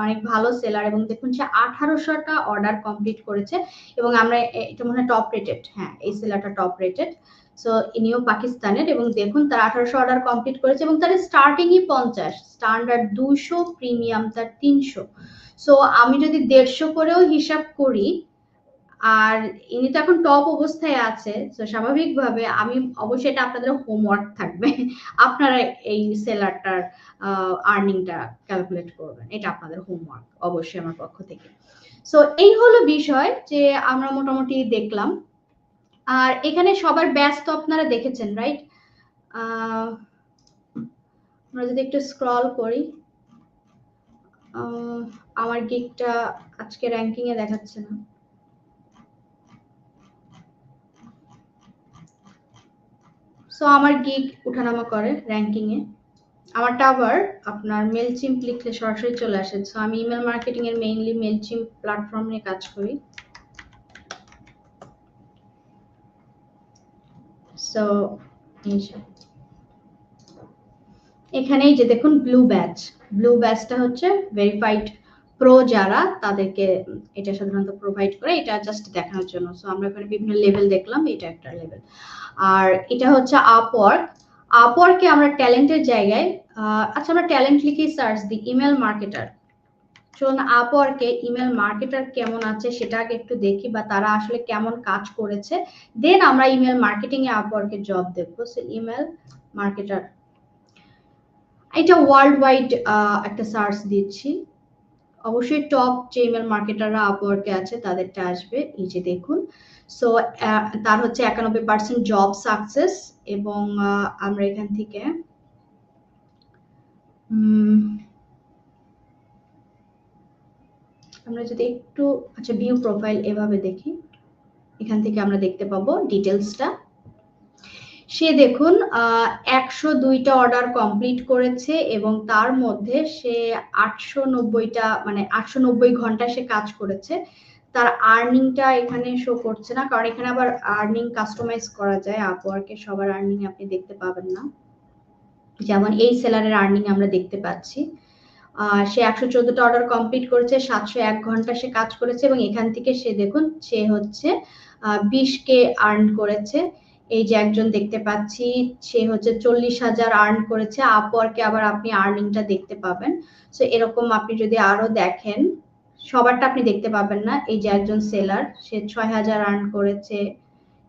অনেক ভালো সেলার, এবং দেখুন সে 1800টা অর্ডার কমপ্লিট করেছে, এবং আমরা এটা মনে হয় টপ রেটেড, হ্যাঁ এই সেলারটা টপ রেটেড। সো ইনিও পাকিস্তানের, এবং দেখুন তার 1800 অর্ডার কমপ্লিট করেছে, এবং তার স্টার্টিংই 50, স্ট্যান্ডার্ড 200, প্রিমিয়াম তার 300। সো আমি যদি 150 করেও হিসাব করি, আর ইনি তো এখন টপ অবস্থায় আছে, তো স্বাভাবিকভাবে আমি অবশ্যই, এটা আপনাদের হোমওয়ার্ক থাকবে, আপনারা এই সেলারটার আর্নিংটা ক্যালকুলেট করবেন, এটা আপনাদের হোমওয়ার্ক অবশ্যই আমার পক্ষ থেকে। সো এই হলো বিষয় যে আমরা মোটামুটি দেখলাম। আর এখানে সবার ব্যাচ তো আপনারা দেখেছেন, রাইট? আমরা যদি একটু স্ক্রল করি, আমার গিগটা আজকে র্যাঙ্কিং এ দেখাচ্ছে না। সো আমার গিগ উঠানামা করে র্যাঙ্কিং এ, আমারটা আবার আপনার মেলচিম্প লিখলে সরাসরি চলে আসে। সো আমি ইমেল মার্কেটিং এর মেইনলি মেলচিম্প প্ল্যাটফর্ম নিয়ে কাজ করি। সো এখানেই যে দেখুন ব্লু ব্যাচটা হচ্ছে ভেরিফাইড প্রো, যারা তাদেরকে এটা সাধারণত প্রোভাইড করে, এটা জাস্ট দেখানোর জন্য। সো আমরা এখানে বিভিন্ন লেভেল দেখলাম, এটা একটা লেভেল। আর এটা হচ্ছে আপওয়ার্কে আমরা ট্যালেন্টের জায়গায়, আচ্ছা আমরা ট্যালেন্ট লিখে সার্চ দিই ইমেল মার্কেটার। চলুন আপওয়ার্কে ইমেল মার্কেটার কেমন আছে সেটা আগে একটু দেখি, বা তারা আসলে কেমন কাজ করেছে, দেন আমরা ইমেল মার্কেটিং এ আপওয়ার্কের জব দেখবো। সো ইমেল মার্কেটার, এটা ওয়ার্ল্ড ওয়াইড একটা সার্চ দিচ্ছি, অবশ্যই টপ যে ইমেল মার্কেটাররা আপওয়ার্কে আছে তাদেরটা আসবে। এই যে দেখুন, সো তার হচ্ছে 91% জব সাকসেস, এবং আমরা এখান থেকে আমরা যদি একটু, আচ্ছা ভিউ প্রোফাইল এভাবে দেখি, এখান থেকে আমরা দেখতে পাবো ডিটেলসটা। সে দেখুন 102টা অর্ডার কমপ্লিট করেছে, এবং তার মধ্যে সে 890টা, মানে 890 ঘন্টা সে কাজ করেছে। তার আর্নিংটা এখানে শো করছে না, কারণ এখানে আবার আর্নিং কাস্টমাইজ করা যায়, আপওয়ার্কে সবার আর্নিং আপনি দেখতে পাবেন না। যেমন এই সেলারের আর্নিং আমরা দেখতে পাচ্ছি, সে 114টা অর্ডার কমপ্লিট করেছে, 701 ঘন্টা সে কাজ করেছে, এবং এখান থেকে সে দেখুন সে হচ্ছে 20K আর্ন করেছে। এই যে একজন দেখতে পাচ্ছি, সে হচ্ছে 40,000 আর্ন করেছে। আপওয়ার্কে আবার আপনি আর্নিংটা দেখতে পাবেন। সো এরকম আপনি যদি আরো দেখেন, সবারটা আপনি দেখতে পাবেন না। এই যে একজন সেলার, সে 6,000 আর্ন করেছে,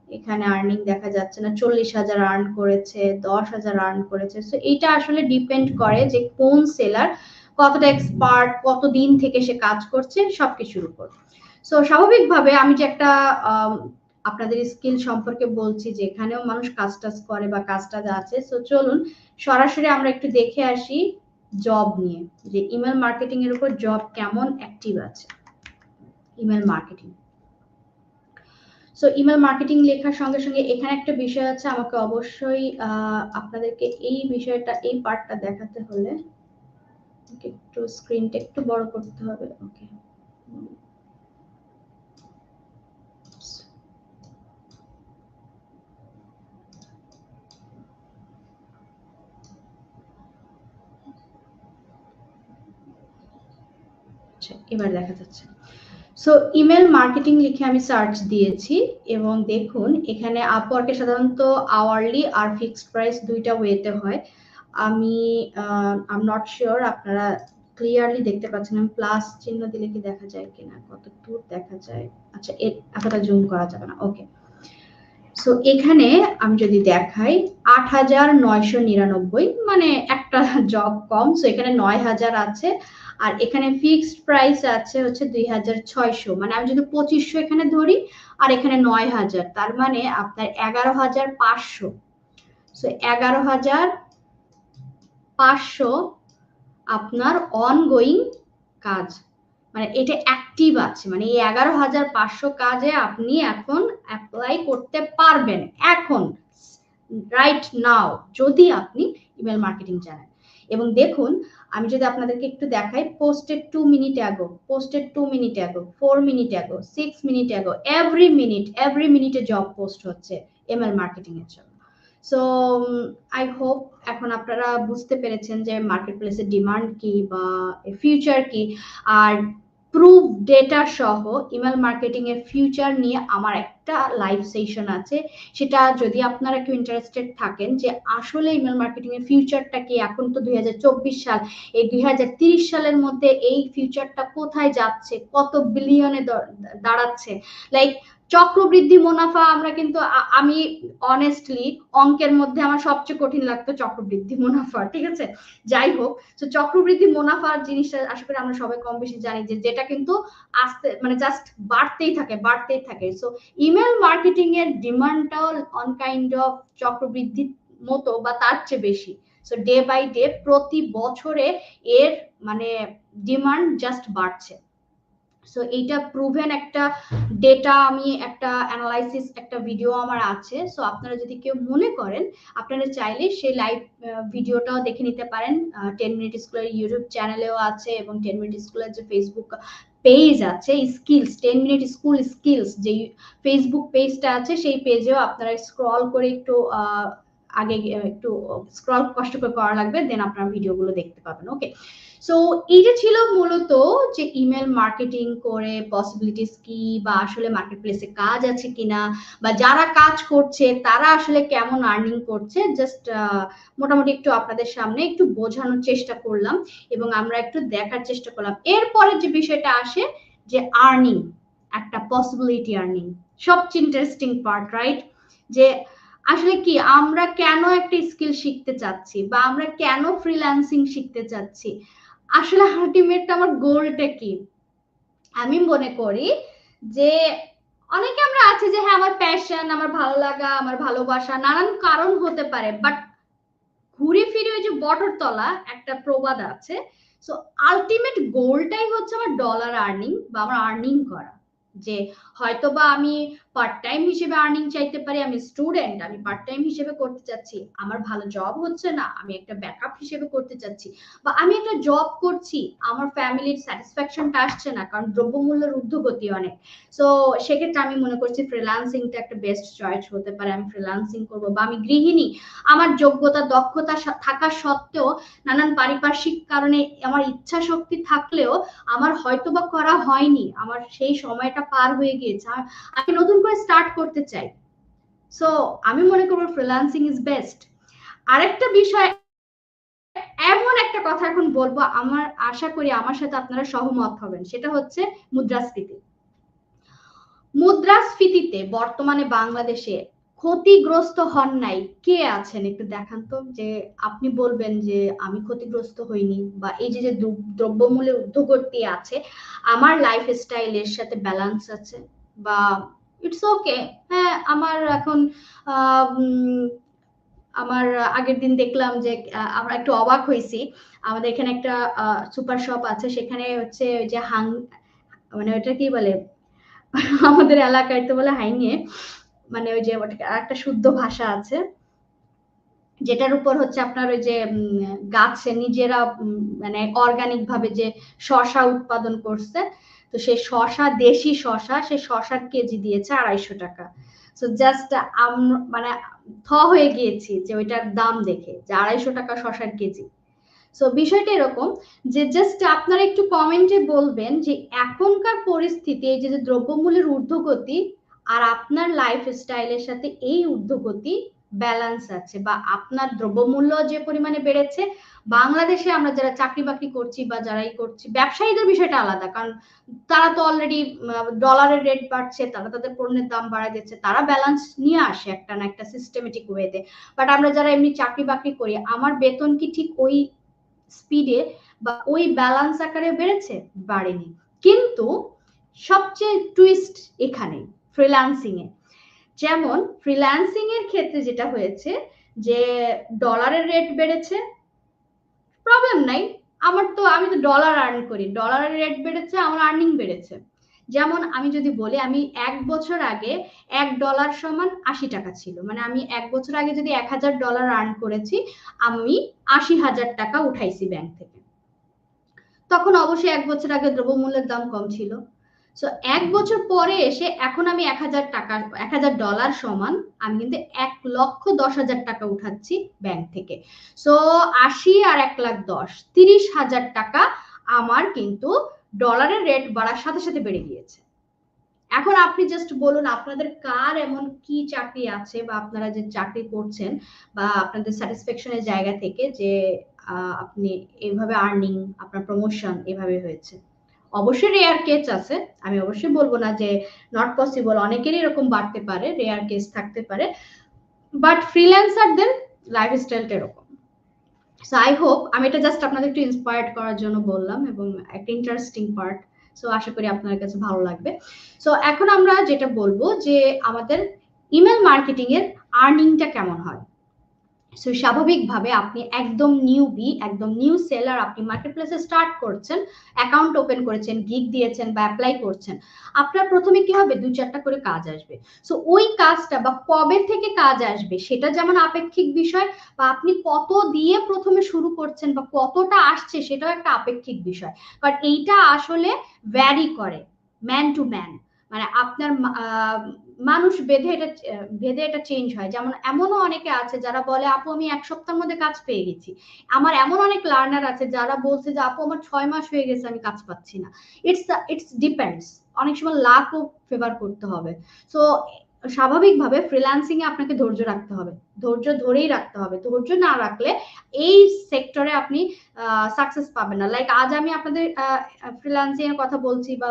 এখানে আর্নিং দেখা যাচ্ছে না, 40,000 আর্ন করেছে, 10,000 আর্ন করেছে। সো এইটা আসলে ডিপেন্ড করে যে কোন সেলার কতটা এক্সপার্ট, কতদিন থেকে সে কাজ করছে, সবকিছুর উপর। সো স্বাভাবিকভাবে আমি যে একটা আপনাদের স্কিল সম্পর্কে বলছি, যে এখানেও মানুষ কাজ টাজ করে বা কাজ টাজ আছে। সো চলুন সরাসরি আমরা একটু দেখে আসি জব নিয়ে, যে ইমেল মার্কেটিং এর উপর জব কেমন অ্যাক্টিভ আছে। Email marketing. So email marketing লেখার সঙ্গে সঙ্গে এখানে একটা বিষয় আছে, আমাকে অবশ্যই আপনাদেরকে এই বিষয়টা, এই পার্টটা দেখাতে হলে একটু স্ক্রিনটা একটু বড় করতে হবে। ওকে, এবার দেখা যাচ্ছে। সো ইমেল মার্কেটিং লিখে আমি সার্চ দিয়েছি এবং দেখুন এখানে আপওয়ার্কে সাধারণত আওয়ারলি আর ফিক্সড প্রাইস দুইটা ওয়েতে হয়। আমি আই এম নট শিওর আপনারা ক্লিয়ারলি দেখতে পাচ্ছেন, আমি প্লাস চিহ্ন দিলে কি দেখা যায় কিনা, কত দূর দেখা যায়। আচ্ছা, এতটা জুম করা যাবে না। ওকে, সো এখানে আমি যদি দেখাই ৮,৯৯৯, মানে একটা জব কম। সো এখানে ৯,০০০ আছে, আর এখানে ফিক্সড প্রাইস আছে হচ্ছে ২,৬০০। মানে আমি যদি ২৫০০ এখানে ধরি আর এখানে ৯,০০০, তার মানে আপনার ১১,৫০০। সো ১১,৫০০ আপনার অনগোয়িং কাজ, মানে এটা অ্যাক্টিভ আছে, মানে এই ১১,৫০০ কাজে আপনি এখন অ্যাপ্লাই করতে পারবেন এখন, রাইট নাও, যদি আপনি ইমেল মার্কেটিং জানেন। এবং দেখুন আমি যদি আপনাদেরকে একটু দেখাই, posted 2 minute ago, posted 2 minute ago, 4 minute ago, 6 minute ago, every মিনিটে জব পোস্ট হচ্ছে ইমেল মার্কেটিং এর জন্য। সো আই হোপ এখন আপনারা বুঝতে পেরেছেন যে মার্কেট প্লেসের ডিমান্ড কি বা ফিউচার কি। আর প্রুফ ডেটা সহ ইমেল মার্কেটিং এর ফিউচার নিয়ে আমার একটা লাইভ সেশন আছে, সেটা যদি আপনারা একটু ইন্টারেস্টেড থাকেন যে আসলে ইমেল মার্কেটিং এর ফিউচারটা কি। এখন তো ২০২৪ সাল, এই ২০৩০ সালের মধ্যে এই ফিউচারটা কোথায় যাচ্ছে, কত বিলিয়নে দাঁড়াচ্ছে, লাইক চক্রবৃদ্ধি মুনাফা। আমরা কিন্তু আমি অনেস্টলি অঙ্কের মধ্যে আমার সবচেয়ে কঠিন লাগতো চক্রবৃদ্ধি মুনাফা, ঠিক আছে। যাই হোক, তো চক্রবৃদ্ধি মুনাফার জিনিসটা আশা করি আমরা সবাই কম বেশি জানি যে যেটা কিন্তু আস্তে মানে জাস্ট বাড়তেই থাকে বাড়তেই থাকে। সো ইমেল মার্কেটিং এর ডিমান্ডটাও অন কাইন্ড অফ চক্রবৃদ্ধির মতো বা তার চেয়ে বেশি। সো ডে বাই ডে প্রতি বছরে এর মানে ডিমান্ড জাস্ট বাড়ছে। সো এইটা প্রুভেন একটা ডেটা, আমি একটা অ্যানালাইসিস একটা ভিডিও আমার আছে। সো আপনারা যদি কেউ মনে করেন, আপনারা চাইলে সেই লাইভ ভিডিওটাও দেখে নিতে পারেন। 10 মিনিট স্কুলের ইউটিউব চ্যানেলেও আছে, এবং 10 মিনিট স্কুলের যে ফেসবুক পেজ আছে স্কিলস, 10 মিনিট স্কুল স্কিলস যে ফেসবুক পেজটা আছে, সেই পেজেও আপনারা স্ক্রল করে একটু আগে একটু স্ক্রল কষ্ট করে করা লাগবে, দেন আপনারা ভিডিওগুলো দেখতে পাবেন। ওকে, সো এইটা ছিল মূলত যে ইমেল মার্কেটিং করে পসিবিলিটিস কি, বা আসলে মার্কেট প্লেসে কাজ আছে কিনা, বা যারা কাজ করছে তারা আসলে কেমন আর্নিং করছে, জাস্ট মোটামুটি একটু আপনাদের সামনে একটু বোঝানোর চেষ্টা করলাম, এবং আমরা একটু দেখার চেষ্টা করলাম। এরপরে যে বিষয়টা আসে যে আর্নিং, একটা পসিবিলিটি আর্নিং, সবচেয়ে ইন্টারেস্টিং পার্ট, রাইট? যে আসলে কি আমরা কেন একটা স্কিল শিখতে চাচ্ছি, বা আমরা কেন ফ্রিল্যান্সিং শিখতে চাচ্ছি, আসলে আলটিমেট আমার গোলটা কি। আমি মনে করি যে অনেকে আমরা আছে যে হ্যাঁ আমার প্যাশন, আমার ভালো লাগা, আমার ভালোবাসা, নানান কারণ হতে পারে, বাট ঘুরে ফিরে ওই যে বটর তলা একটা প্রবাদ আছে। সো আলটিমেট গোলটাই হচ্ছে আমার ডলার আর্নিং বা আমার আর্নিং করা। যে হয়তো বা আমি পার্ট টাইম হিসেবে আর্নিং চাইতে পারি, আমি স্টুডেন্ট, আমি পার্ট টাইম হিসেবে করতে চাচ্ছি, আমার ভালো জব হচ্ছে না, আমি একটা ব্যাকআপ হিসেবে করতে চাচ্ছি, বা আমি একটা জব করছি, আমার ফ্যামিলির স্যাটিসফ্যাকশনটা আসছে না কারণ দ্রব্যমূল্যের ঊর্ধ্বগতি অনেক। সো সেক্ষেত্রে আমি মনে করছি ফ্রিল্যান্সিংটা একটা বেস্ট চয়েস হতে পারে, আমি ফ্রিল্যান্সিং করবো। বা আমি গৃহিণী, আমার যোগ্যতা দক্ষতা থাকা সত্ত্বেও নানান পারিপার্শ্বিক কারণে আমার ইচ্ছা শক্তি থাকলেও আমার হয়তো বা করা হয়নি, আমার সেই সময়টা পার হয়ে গিয়েছে, আমি নতুন করে স্টার্ট করতে চাই। সো আমি মনে করবো ফ্রিল্যান্সিং ইজ বেস্ট। আরেকটা বিষয়, এমন একটা কথা এখন বলবো, আমার আশা করি আমার সাথে আপনারা সহমত হবেন, সেটা হচ্ছে মুদ্রাস্ফীতি। মুদ্রাস্ফীতিতে বর্তমানে বাংলাদেশে ক্ষতিগ্রস্ত হন নাই কে আছেন একটু দেখান তো, যে আপনি বলবেন যে আমি ক্ষতিগ্রস্ত হইনি, বা এই যে যে দ্রব্যমূল্যের ঊর্ধ্বগতি আছে আমার লাইফ স্টাইলের সাথে ব্যালেন্স আছে, বা ইটস ওকে। হ্যাঁ, আমার এখন আমার আগের দিন দেখলাম যে আমরা একটু অবাক হয়েছি, আমাদের এখানে একটা সুপার শপ আছে, সেখানে হচ্ছে যে মানে ওটা কি বলে আমাদের এলাকায় তো বলে হাইঙে, মানে ওই যে একটা শুদ্ধ ভাষা আছে যেটার উপর হচ্ছে আপনার ওই যে গাছে নিজেরা মানে অর্গানিক ভাবে যে শশা উৎপাদন করছে, তো সেই শশা, দেশি শশা, সেই শশার কেজি দিয়েছে 250 টাকা। সো জাস্ট মানে থ হয়ে গিয়েছি যে ওইটার দাম দেখে, যে 250 টাকা শশার কেজি। সো বিষয়টা এরকম যে জাস্ট আপনারা একটু কমেন্টে বলবেন যে এখনকার পরিস্থিতি, এই যে দ্রব্যমূল্যের ঊর্ধ্বগতি আর আপনার লাইফস্টাইলের সাথে এই ঊর্ধ্বগতি ব্যালেন্স আছে, বা আপনার দ্রব্যমূল্য যে পরিমাণে বেড়েছে, বাংলাদেশে আমরা যারা চাকরি বাকরি করছি বা যারাই করছি, ব্যবসায়ীদের বিষয়টা আলাদা, কারণ তারা তো অলরেডি ডলারের রেট বাড়ছে, তারা তাদের পণ্যের দাম বাড়ায় দিচ্ছে, তারা ব্যালেন্স নিয়ে আসে একটা না একটা সিস্টেমেটিক ওয়েতে। বাট আমরা যারা এমনি চাকরি বাকরি করি, আমার বেতন কি ঠিক ওই স্পিডে বা ওই ব্যালেন্স আকারে বেড়েছে? বাড়েনি। কিন্তু সবচেয়ে টুইস্ট এখানে ফ্রিল্যান্সিং এ, যেমন ফ্রিল্যান্সিং এর ক্ষেত্রে যেটা হয়েছে যে ডলারের রেট বেড়েছে, প্রবলেম নাই, আমি তো ডলার আর্ন করি, ডলারের রেট বেড়েছে, আমার আর্নিং বেড়েছে। যেমন আমি যদি বলি, আমি 1 বছর আগে $1 সমান 80 টাকা ছিল, মানে আমি 1 বছর আগে যদি $1000 আর্ন করেছি, আমি 80,000 টাকা উঠাইছি ব্যাংক থেকে। তখন অবশ্যই 1 বছর আগে দ্রব্যমূল্যের দাম কম ছিল। সো 1 বছর পরে এসে এখন আমি 1000 টাকা, $1000 সমান আমি কিন্তু 1,10,000 টাকা উঠাচ্ছি ব্যাংক থেকে। সো 80 আর 1,10,000, 30,000 টাকা আমার কিন্তু ডলারের রেট বাড়ার সাথে সাথে বেড়ে গিয়েছে। এখন আপনি জাস্ট বলুন আপনাদের কার এমন কি চাকরি আছে, বা আপনারা যে চাকরি করছেন, বা আপনাদের স্যাটিসফ্যাকশনের জায়গা থেকে যে আপনি এইভাবে আর্নিং, আপনার প্রমোশন এভাবে হয়েছে। অবশ্যই রেয়ার কেস আছে, আমি অবশ্যই বলবো না যে নট পসিবল, অনেকেরই এরকম বাড়তে পারে, রেয়ার কেস থাকতে পারে, বাট ফ্রিল্যান্সারদের লাইফস্টাইলটা এরকম। সো আই হোপ আমি এটা জাস্ট আপনাদের একটু ইন্সপায়ার্ড করার জন্য বললাম, এবং একটা ইন্টারেস্টিং পার্ট। সো আশা করি আপনার কাছে ভালো লাগবে। সো এখন আমরা যেটা বলবো যে আমাদের ইমেল মার্কেটিং এর আর্নিংটা কেমন হয়। সো স্বাভাবিকভাবে আপনি একদম নিউবি, একদম নিউ সেলার, আপনি মার্কেটপ্লেসে স্টার্ট করছেন, অ্যাকাউন্ট ওপেন করেছেন, গিগ দিয়েছেন বা অ্যাপ্লাই করছেন, আপনার প্রথমে কি হবে, 2-4টা করে কাজ আসবে। সো ওই কাজটা বা কবে থেকে কাজ আসবে সেটা যেমন আপেক্ষিক বিষয়, বা আপনি কত দিয়ে প্রথমে শুরু করছেন বা কতটা আসছে সেটাও একটা আপেক্ষিক বিষয়, কারণ এইটা আসলে ভ্যারি করে ম্যান টু ম্যান, মানে আপনার মানুষ ভেদে এটা চেঞ্জ হয়। যেমন এমনও অনেকে আছে যারা বলে আপু আমি 1 সপ্তাহের মধ্যে কাজ পেয়ে গেছি। আমার এমন অনেক লার্নার আছে যারা বলছে যে আপু আমার 6 মাস হয়ে গেছে আমি কাজ পাচ্ছি না। ইটস ডিপেন্ডস, অনেক সময় লাকও ফেভার করতে হবে। সো স্বাভাবিকভাবে ফ্রিল্যান্সিং এ আপনাকে ধৈর্য রাখতে হবে, ধৈর্য ধরেই রাখতে হবে, ধৈর্য না রাখলে এই সেক্টরে আপনি সাকসেস পাবেন না। লাইক আজ আমি আপনাদের ফ্রিল্যান্সিং এর কথা বলছি, বা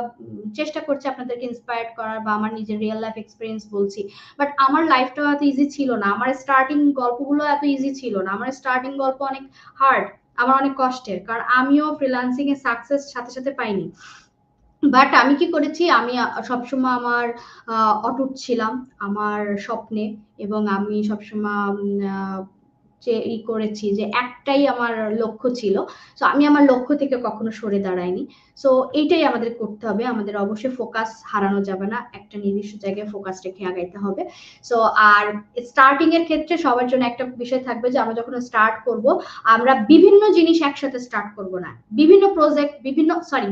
চেষ্টা করছি আপনাদেরকে ইন্সপায়ার্ড করার, বা আমার নিজের রিয়েল লাইফ এক্সপিরিয়েন্স বলছি, বাট আমার লাইফটাও এত ইজি ছিল না, আমার স্টার্টিং গল্পগুলো এত ইজি ছিল না, আমার স্টার্টিং গল্প অনেক হার্ড, আমার অনেক কষ্টের, কারণ আমিও ফ্রিল্যান্সিং এ সাকসেস সাথে সাথে পাইনি। বাট আমি কি করেছি, আমি সবসময় আমার অটুট ছিলাম আমার স্বপ্নে, এবং আমি সবসময় যে করেছি যে একটাই আমার লক্ষ্য ছিল। সো আমি আমার লক্ষ্য থেকে কখনো সরে দাঁড়াইনি। সো এইটাই আমাদের করতে হবে, আমাদের অবশ্যই ফোকাস হারানো যাবে না, একটা নির্দিষ্ট জায়গায় ফোকাস রেখে আগাইতে হবে। সো আর স্টার্টিং এর ক্ষেত্রে সবার জন্য একটা বিষয় থাকবে যে আমরা যখন স্টার্ট করব, আমরা বিভিন্ন জিনিস একসাথে স্টার্ট করব না, বিভিন্ন প্রজেক্ট,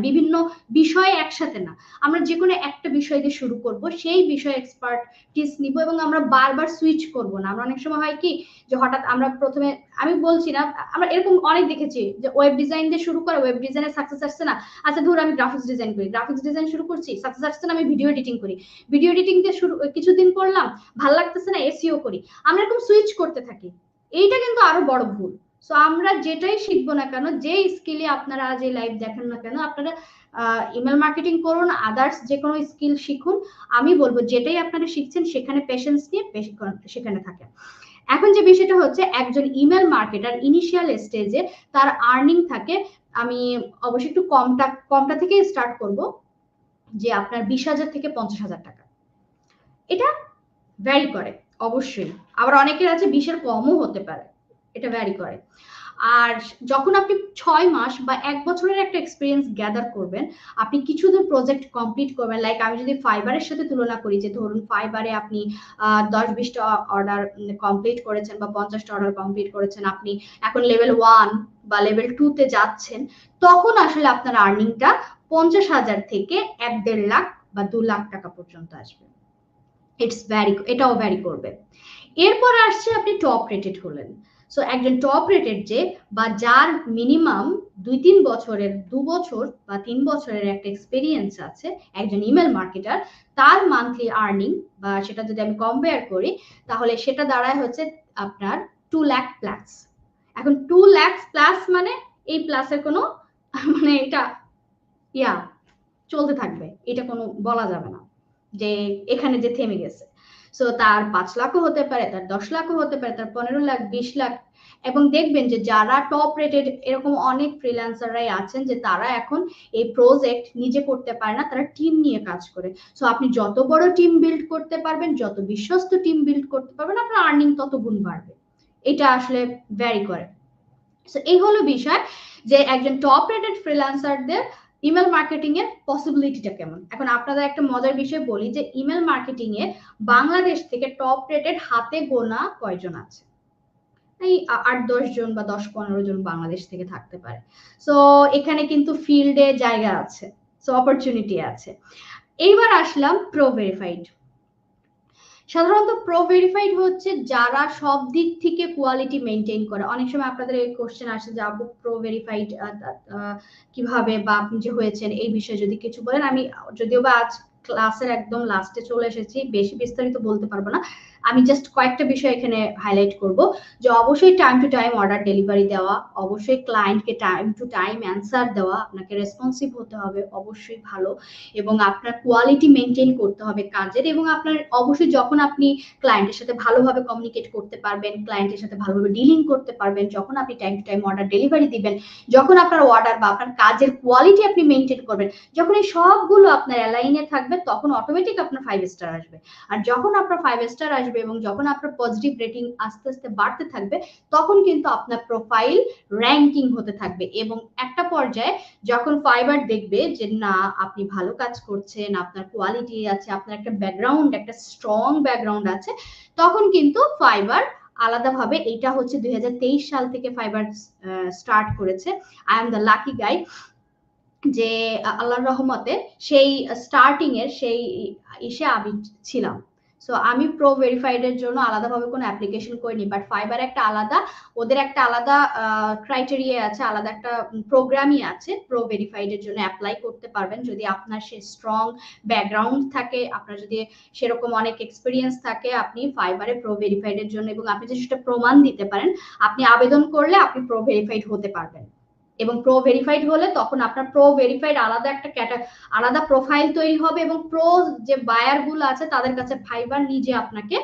বিভিন্ন বিষয় একসাথে না, আমরা যে কোনো একটা বিষয় দিয়ে শুরু করব, সেই বিষয়ে এক্সপার্টিস নিব, এবং আমরা বারবার সুইচ করব না। আমরা অনেক সময় হয় কি যে হঠাৎ আমরা প্রথমে, আমি বলছি না, আমরা এরকম অনেক দেখেছি যে ওয়েব ডিজাইন দিয়ে শুরু করে, ওয়েব ডিজাইনের সাকসেস আসছে না, আচ্ছা ধর আমি গ্রাফিক্স ডিজাইন করি, গ্রাফিক্স ডিজাইন শুরু করছি, সাকসেস আসছে না, আমি ভিডিও এডিটিং করি, ভিডিও এডিটিং দিয়ে শুরু কিছুদিন করলাম, ভাল লাগতেছে না, এসইও করি, আমরা এরকম সুইচ করতে থাকি। এইটা কিন্তু আরো বড় ভুল। সো আমরা যেটাই শিখবো না কেন, যে স্কিলে আপনারা আজ এই লাইভ দেখেন না কেন, আপনারা ইমেল মার্কেটিং করুন, আদার্স যে কোনো স্কিল শিখুন, আমি বলবো যেটাই আপনারা শিখছেন সেখানে পেশেন্স নিয়ে সেখানে থাকেন। এখন যে বিষয়টা হচ্ছে, একজন ইমেল মার্কেটার ইনিশিয়াল স্টেজে তার আর্নিং থাকে, আমি অবশ্যই একটু কমটা থেকে স্টার্ট করব, যে আপনার 20,000 থেকে 50,000 টাকা, এটা ভ্যারি করে অবশ্যই, আবার অনেকের আছে 20-এর কমও হতে পারে, এটা ভ্যারি করে। আর যখন আপনি 6 মাস বা 1 বছরের একটা এক্সপিরিয়েন্স গ্যাদার করবেন, আপনি কিছু দূর প্রজেক্ট কমপ্লিট করবেন, লাইক আমি যদি ফাইবারের সাথে তুলনা করি, যে ধরুন ফাইবারে আপনি 10-20টা অর্ডার কমপ্লিট করেছেন বা 50টা অর্ডার কমপ্লিট করেছেন, আপনি এখন লেভেল 1 বা লেভেল 2 তে যাচ্ছেন, তখন আসলে আপনার আর্নিংটা 50,000 থেকে 1-1.5 লাখ বা 2 লাখ টাকা পর্যন্ত আসবে। এটাও ভ্যারি করবে। এরপর আসছে আপনি টপ রেটেড হলেন। সো একজন টপ রেটেড যে, বা যার মিনিমাম 2-3 বছরের, 2 বছর বা 3 বছরের একটা এক্সপিরিয়েন্স আছে, একজন ইমেল মার্কেটার, তার মান্থলি আর্নিং বা সেটা যদি আমি কম্পেয়ার করি, তাহলে সেটা দাঁড়ায় হচ্ছে আপনার 2 লাখ প্লাস। এখন 2 লাখ প্লাস মানে এই প্লাসের কোনো মানে এটা ইয়া চলতে থাকবে, এটা কোনো বলা যাবে না যে এখানে যে থেমে গেছে। সো তার 5 লাখও হতে পারে, তার 10 লাখও হতে পারে, তার 15 লাখ, 20 লাখ। এবং দেখবেন যে যারা টপ রেটেড, এরকম অনেক ফ্রিল্যান্সাররাই আছেন যে তারা এখন এই প্রজেক্ট নিজে করতে পারে না, তারা টিম নিয়ে কাজ করে। সো আপনি যত বড় টিম বিল্ড করতে পারবেন, যত বিশ্বস্ত টিম বিল্ড করতে পারবেন, আপনার আর্নিং তত গুণ বাড়বে। এটা আসলে ভ্যারি করে। সো এই হলো বিষয় যে একজন টপ রেটেড ফ্রিল্যান্সারদের ইমেল মার্কেটিং এর পসিবিলিটিটা কেমন। এখন আপনাদের একটা মজার বিষয় বলি, যে ইমেল মার্কেটিং এ বাংলাদেশ থেকে টপ রেটেড হাতে গোনা কয়জন আছে, এই 8-10 জন বা 10-15 জন বাংলাদেশ থেকে থাকতে পারে। সো এখানে কিন্তু ফিল্ডে জায়গা আছে, সো অপরচুনিটি আছে। এইবার আসলাম প্রো ভেরিফাইড। সাধারণত প্রো ভেরিফাইড হচ্ছে যারা সব দিক থেকে কোয়ালিটি মেনটেন করে। অনেক সময় আপনাদের এই কোশ্চেন আসে যে আপু প্রো ভেরিফাইড কিভাবে, বা আপনি যে হয়েছেন এই বিষয়ে যদি কিছু বলেন। আমি যদিও বা আজ ক্লাসের একদম লাস্টে চলে এসেছি, বেশি বিস্তারিত বলতে পারবো না, আমি জাস্ট কয়েকটা বিষয় এখানে হাইলাইট করব। যে অবশ্যই time to time order delivery দেওয়া, অবশ্যই ক্লায়েন্টকে টাইম টু টাইম অ্যান্সার দেওয়া, আপনাকে রেসপন্সিভ হতে হবে অবশ্যই ভালো, এবং আপনার কোয়ালিটি মেনটেন করতে হবে কাজের, এবং আপনার অবশ্যই যখন আপনি ক্লায়েন্টের সাথে ভালোভাবে কমিউনিকেট করতে পারবেন, ক্লায়েন্টের সাথে ভালোভাবে ডিলিং করতে পারবেন, যখন আপনি time to time order delivery দিবেন, যখন আপনার অর্ডার বা আপনার কাজের কোয়ালিটি আপনি মেনটেন করবেন, যখন এই সবগুলো আপনার অ্যালাইনে থাকবে, তখন অটোমেটিক আপনার 5 স্টার আসবে। আর যখন আপনার 5 স্টার আসবে এবং যখন আপনার পজিটিভ রেটিং আস্তে আস্তে বাড়তে থাকবে, তখন কিন্তু আপনার প্রোফাইল র্যাঙ্কিং হতে থাকবে, এবং একটা পর্যায়ে যখন ফাইবার দেখবে যে না আপনি ভালো কাজ করছেন, আপনার কোয়ালিটি আছে, আপনার একটা ব্যাকগ্রাউন্ড, একটা স্ট্রং ব্যাকগ্রাউন্ড আছে, তখন কিন্তু ফাইবার আলাদাভাবে, এটা হচ্ছে 2023 সাল থেকে ফাইবার স্টার্ট করেছে। আই এম দ্য লাকি গাই যে আল্লাহর রহমতে সেই স্টার্টিং এর সেই ইসে আমি ছিলাম। সো আমি প্রো ভেরিফাইড এর জন্য আলাদাভাবে কোনো অ্যাপ্লিকেশন করিনি, বাট ফাইবার একটা আলাদা, ওদের একটা আলাদা ক্রাইটেরিয়া আছে, আলাদা একটা প্রোগ্রামই আছে প্রো ভেরিফাইড এর জন্য অ্যাপ্লাই করতে পারবেন যদি আপনার সে স্ট্রং ব্যাকগ্রাউন্ড থাকে, আপনার যদি সেরকম অনেক এক্সপিরিয়েন্স থাকে, আপনি ফাইবারে প্রো ভেরিফাইড এর জন্য, এবং আপনি যদি সেটা প্রমাণ দিতে পারেন, আপনি আবেদন করলে আপনি প্রো ভেরিফাইড হতে পারবেন। এবং প্রো ভেরিফাইড হলে তখন আপনার প্রো ভেরিফাইড আলাদা একটা আলাদা প্রোফাইল তৈরি হবে, এবং প্রো যে বায়ার গুলো আছে তাদের কাছে ফাইবার নিজে আপনাকে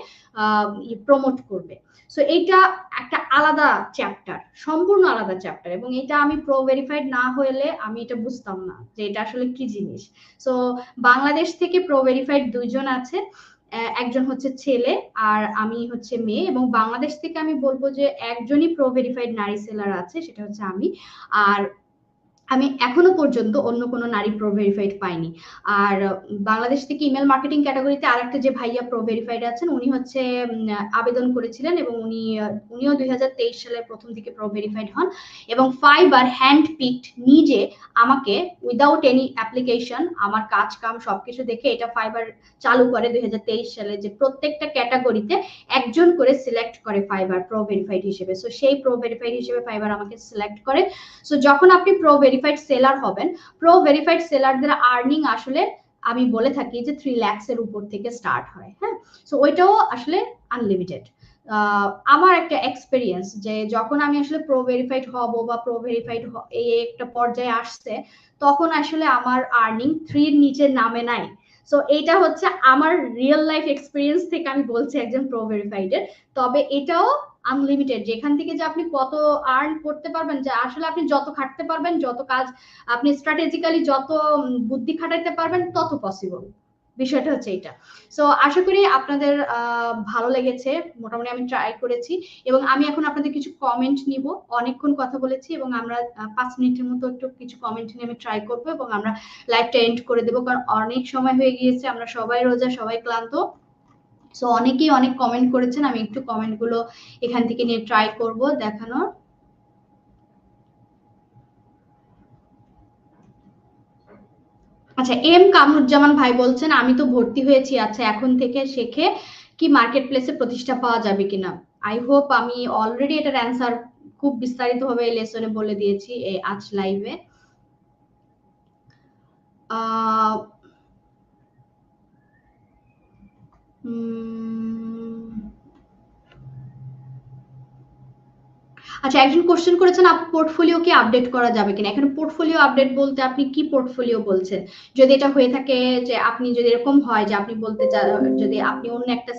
প্রমোট করবে। সো এইটা একটা আলাদা চ্যাপ্টার, সম্পূর্ণ আলাদা চ্যাপ্টার, এবং এটা আমি প্রো ভেরিফাইড না হলে আমি এটা বুঝতাম না যে এটা আসলে কি জিনিস। সো বাংলাদেশ থেকে প্রো ভেরিফাইড 2 জন আছে, একজন হচ্ছে ছেলে আর আমি হচ্ছে মেয়ে, এবং বাংলাদেশ থেকে আমি বলবো যে একজনই প্রো ভেরিফাইড নারী সেলার আছে, সেটা হচ্ছে আমি। আর আমি এখনো পর্যন্ত অন্য কোনো নারী প্রো ভেরিফাইড পাইনি। আর বাংলাদেশ থেকে ইমেল মার্কেটিং ক্যাটাগরিতে আরেকটা যে ভাইয়া প্রো ভেরিফাইড আছেন, উনি হচ্ছে আবেদন করেছিলেন, এবং উনিও 2023 সালের প্রথম দিকে প্রো ভেরিফাইড হন, এবং ফাইবার হ্যান্ড পিকড নিজে আমাকে উইদাউট এনি অ্যাপ্লিকেশন আমার কাজ কাম সবকিছু দেখে এটা ফাইবার চালু করে 2023 সালে, যে প্রত্যেকটা ক্যাটাগরিতে একজন করে সিলেক্ট করে ফাইবার প্রো ভেরিফাইড হিসেবে। সো সেই প্রো ভেরিফাইড হিসেবে ফাইবার আমাকে সিলেক্ট করে। সো যখন আপনি প্রো ভেরিফাইড সেলার হবেন, প্রো ভেরিফাইড সেলারদের আর্নিং আসলে আমি বলে থাকি যে 3 lakhs এর উপর থেকে স্টার্ট হয়। হ্যাঁ, সো ওইটাও আসলে আনলিমিটেড। আমার একটা এক্সপেরিয়েন্স যে যখন আমি আসলে প্রো ভেরিফাইড হব বা প্রো ভেরিফাইড এই একটা পর্যায়ে আসছে, তখন আসলে আমার আর্নিং 3 এর নিচে নামে নাই। সো এইটা হচ্ছে আমার রিয়েল লাইফ এক্সপিরিয়েন্স থেকে আমি বলছি একজন প্রো ভেরিফাইডের। তবে এটাও আনলিমিটেড, যেখান থেকে যে আপনি কত আর্ন করতে পারবেন, যে আসলে আপনি যত খাটতে পারবেন, যত কাজ আপনি স্ট্র্যাটেজিক্যালি যত বুদ্ধি খাটাইতে পারবেন, তত পসিবল। বিষয়টা হচ্ছে এটা। সো আশা করি আপনাদের ভালো লেগেছে। মোটামুটি আমি ট্রাই করেছি এবং আমি এখন আপনাদের কিছু কমেন্ট নিব। অনেকক্ষণ কথা বলেছি এবং আমরা 5 মিনিটের মতো একটু কিছু কমেন্ট নিয়ে আমি ট্রাই করব এবং আমরা লাইভটা এন্ড করে দেব, কারণ অনেক সময় হয়ে গিয়েছে, আমরা সবাই রোজা, সবাই ক্লান্ত। সো অনেকেই অনেক কমেন্ট করেছেন, আমি একটু কমেন্টগুলো এখান থেকে নিয়ে ট্রাই করব দেখানোর। আচ্ছা, এম কামরুজ্জামান ভাই বলছেন আমি তো ভর্তি হয়েছি, আচ্ছা এখন থেকে শেখে কি মার্কেট প্লেসে প্রতিষ্ঠা পাওয়া যাবে কিনা। আই হোপ আমি অলরেডি এটার অ্যান্সার খুব বিস্তারিত ভাবে এই লেসনে বলে দিয়েছি এই আজ লাইভে। আচ্ছা, একজন কোশ্চেন করেছেন আপু পোর্টফোলিও কি আপডেট করা যাবে কিনা। এখানে পোর্টফোলিও আপডেট বলতে আপনি কি পোর্টফোলিও বলছেন? যদি এটা হয়ে থাকে যে আপনি যদি এরকম হয় যে আপনি বলতে যদি আপনি অন্য একটা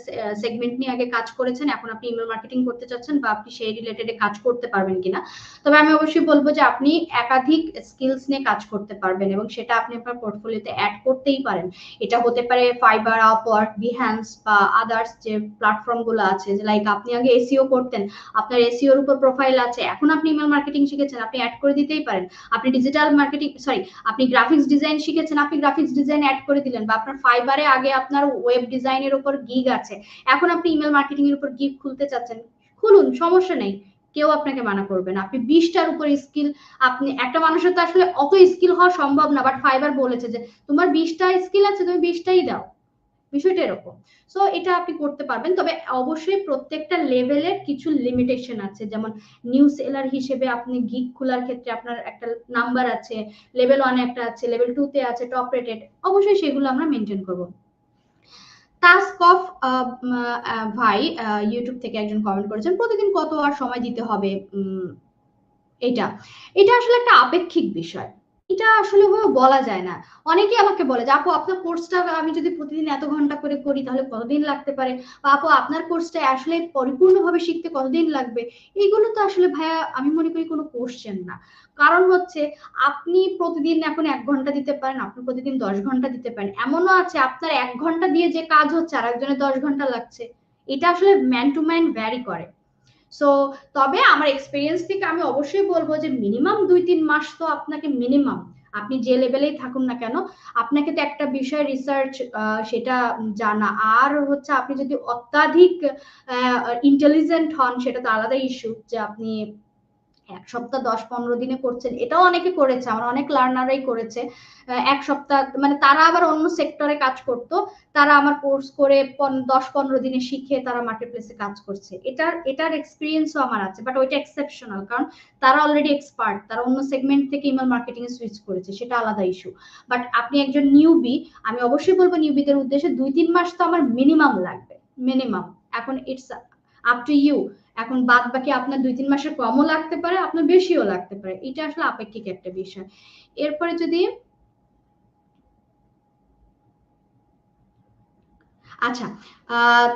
সেগমেন্ট নিয়ে আগে কাজ করেছেন, এখন আপনি ইমেল মার্কেটিং করতে চাচ্ছেন বা আপনি সেই রিলেটেড কাজ করতে পারবেন কিনা, তবে আমি অবশ্যই বলবো যে আপনি একাধিক স্কিলস নিয়ে কাজ করতে পারবেন এবং সেটা আপনি আপনার পোর্টফোলিওতে অ্যাড করতেই পারেন। এটা হতে পারে ফাইবার, আপওয়ার্ক, বিহ্যান্স বা আদার্স যে প্ল্যাটফর্ম গুলো আছে, যে লাইক আপনি আগে এসইও করতেন, আপনার এসইও এর উপর প্রোফাইল আছে, এখন আপনি ইমেল মার্কেটিং শিখেছেন, আপনি অ্যাড করে দিতেই পারেন। আপনি ডিজিটাল মার্কেটিং আপনি গ্রাফিক্স ডিজাইন শিখেছেন, আপনি গ্রাফিক্স ডিজাইন অ্যাড করে দিলেন, বা আপনার ফাইবারে আগে আপনার ওয়েব ডিজাইনের উপর গিগ আছে, এখন আপনি ইমেল মার্কেটিং এর উপর গিগ খুলতে চাচ্ছেন, খুলুন, সমস্যা নেই, কেউ আপনাকে মানা করবে না। আপনি 20টার উপর স্কিল, আপনি একটা মানুষের তো আসলে অত স্কিল হওয়া সম্ভব না, বাট ফাইবার বলেছে যে তোমার 20টা স্কিল আছে, তুমি 20টাই দাও, বিষয়টা এরকম। সো এটা আপনি করতে পারবেন, তবে অবশ্যই প্রত্যেকটা লেভেলের কিছু লিমিটেশন আছে। যেমন নিউ সেলার হিসেবে আপনি গিগ খোলার ক্ষেত্রে আপনার একটা নাম্বার আছে, লেভেল 1 একটা আছে, লেভেল 2 তে আছে টপ রেটেড, অবশ্যই সেগুলো আমরা মেনটেন করব। টাস্ক অফ ভাই ইউটিউব থেকে একজন কমেন্ট করেছেন প্রতিদিন কত আর সময় দিতে হবে। এটা এটা আসলে একটা আপেক্ষিক বিষয়, এটা আসলে বলা যায় না। অনেকেই আমাকে বলে যে আপু আপনার কোর্সটা আমি যদি প্রতিদিন এত ঘন্টা করে করি তাহলে কতদিন লাগতে পারে, বা আপু আপনার কোর্সটা আসলে পরিপূর্ণভাবে শিখতে কতদিন লাগবে। এগুলো তো আসলে ভাইয়া আমি মনে করি কোনো কোশ্চেন না। কারণ হচ্ছে আপনি প্রতিদিন এখন 1 ঘন্টা দিতে পারেন, আপনি প্রতিদিন 10 ঘন্টা দিতে পারেন, এমনও আছে আপনার 1 ঘন্টা দিয়ে যে কাজ হচ্ছে আর একজনের 10 ঘন্টা লাগছে। এটা আসলে ম্যান টু ম্যান ভ্যারি করে। সো তবে আমার এক্সপিরিয়েন্স থেকে আমি অবশ্যই বলবো যে মিনিমাম 2-3 মাস তো আপনাকে, মিনিমাম আপনি যে লেভেলেই থাকুন না কেন, আপনাকে তো একটা বিষয় রিসার্চ সেটা জানা, আর হচ্ছে আপনি যদি অত্যাধিক ইন্টেলিজেন্ট হন সেটা তো আলাদা ইস্যু, যে আপনি 1 সপ্তাহ 10-15 দিনে করছেন, এটাও অনেকে করেছে, আমার অনেক লার্নারাই করেছে। 1 সপ্তাহ, মানে তারা আবার অন্য সেক্টরে কাজ করতো, তারা আমার কোর্স করে 10-15 দিনে শিখে তারা মার্কেট প্লেসে কাজ করছে। এটার এক্সপিরিয়েন্সও আমার আছে, বাট ওইটা এক্সেপশনাল, কারণ তারা অলরেডি এক্সপার্ট, তারা অন্য সেগমেন্ট থেকে ইমেল মার্কেটিং এ সুইচ করেছে, সেটা আলাদা ইস্যু। বাট আপনি একজন নিউবি, আমি অবশ্যই বলবো নিউবিদের উদ্দেশ্যে 2-3 মাস তো আমার মিনিমাম লাগবে, মিনিমাম। এখন ইটস আপ টু ইউ, এখন বাদ বাকি আপনার 2-3 মাসের কমও লাগতে পারে, আপনার বেশিও লাগতে পারে, এটা আসলে আপেক্ষিক একটা বিষয়। এরপরে যদি আচ্ছা, আহ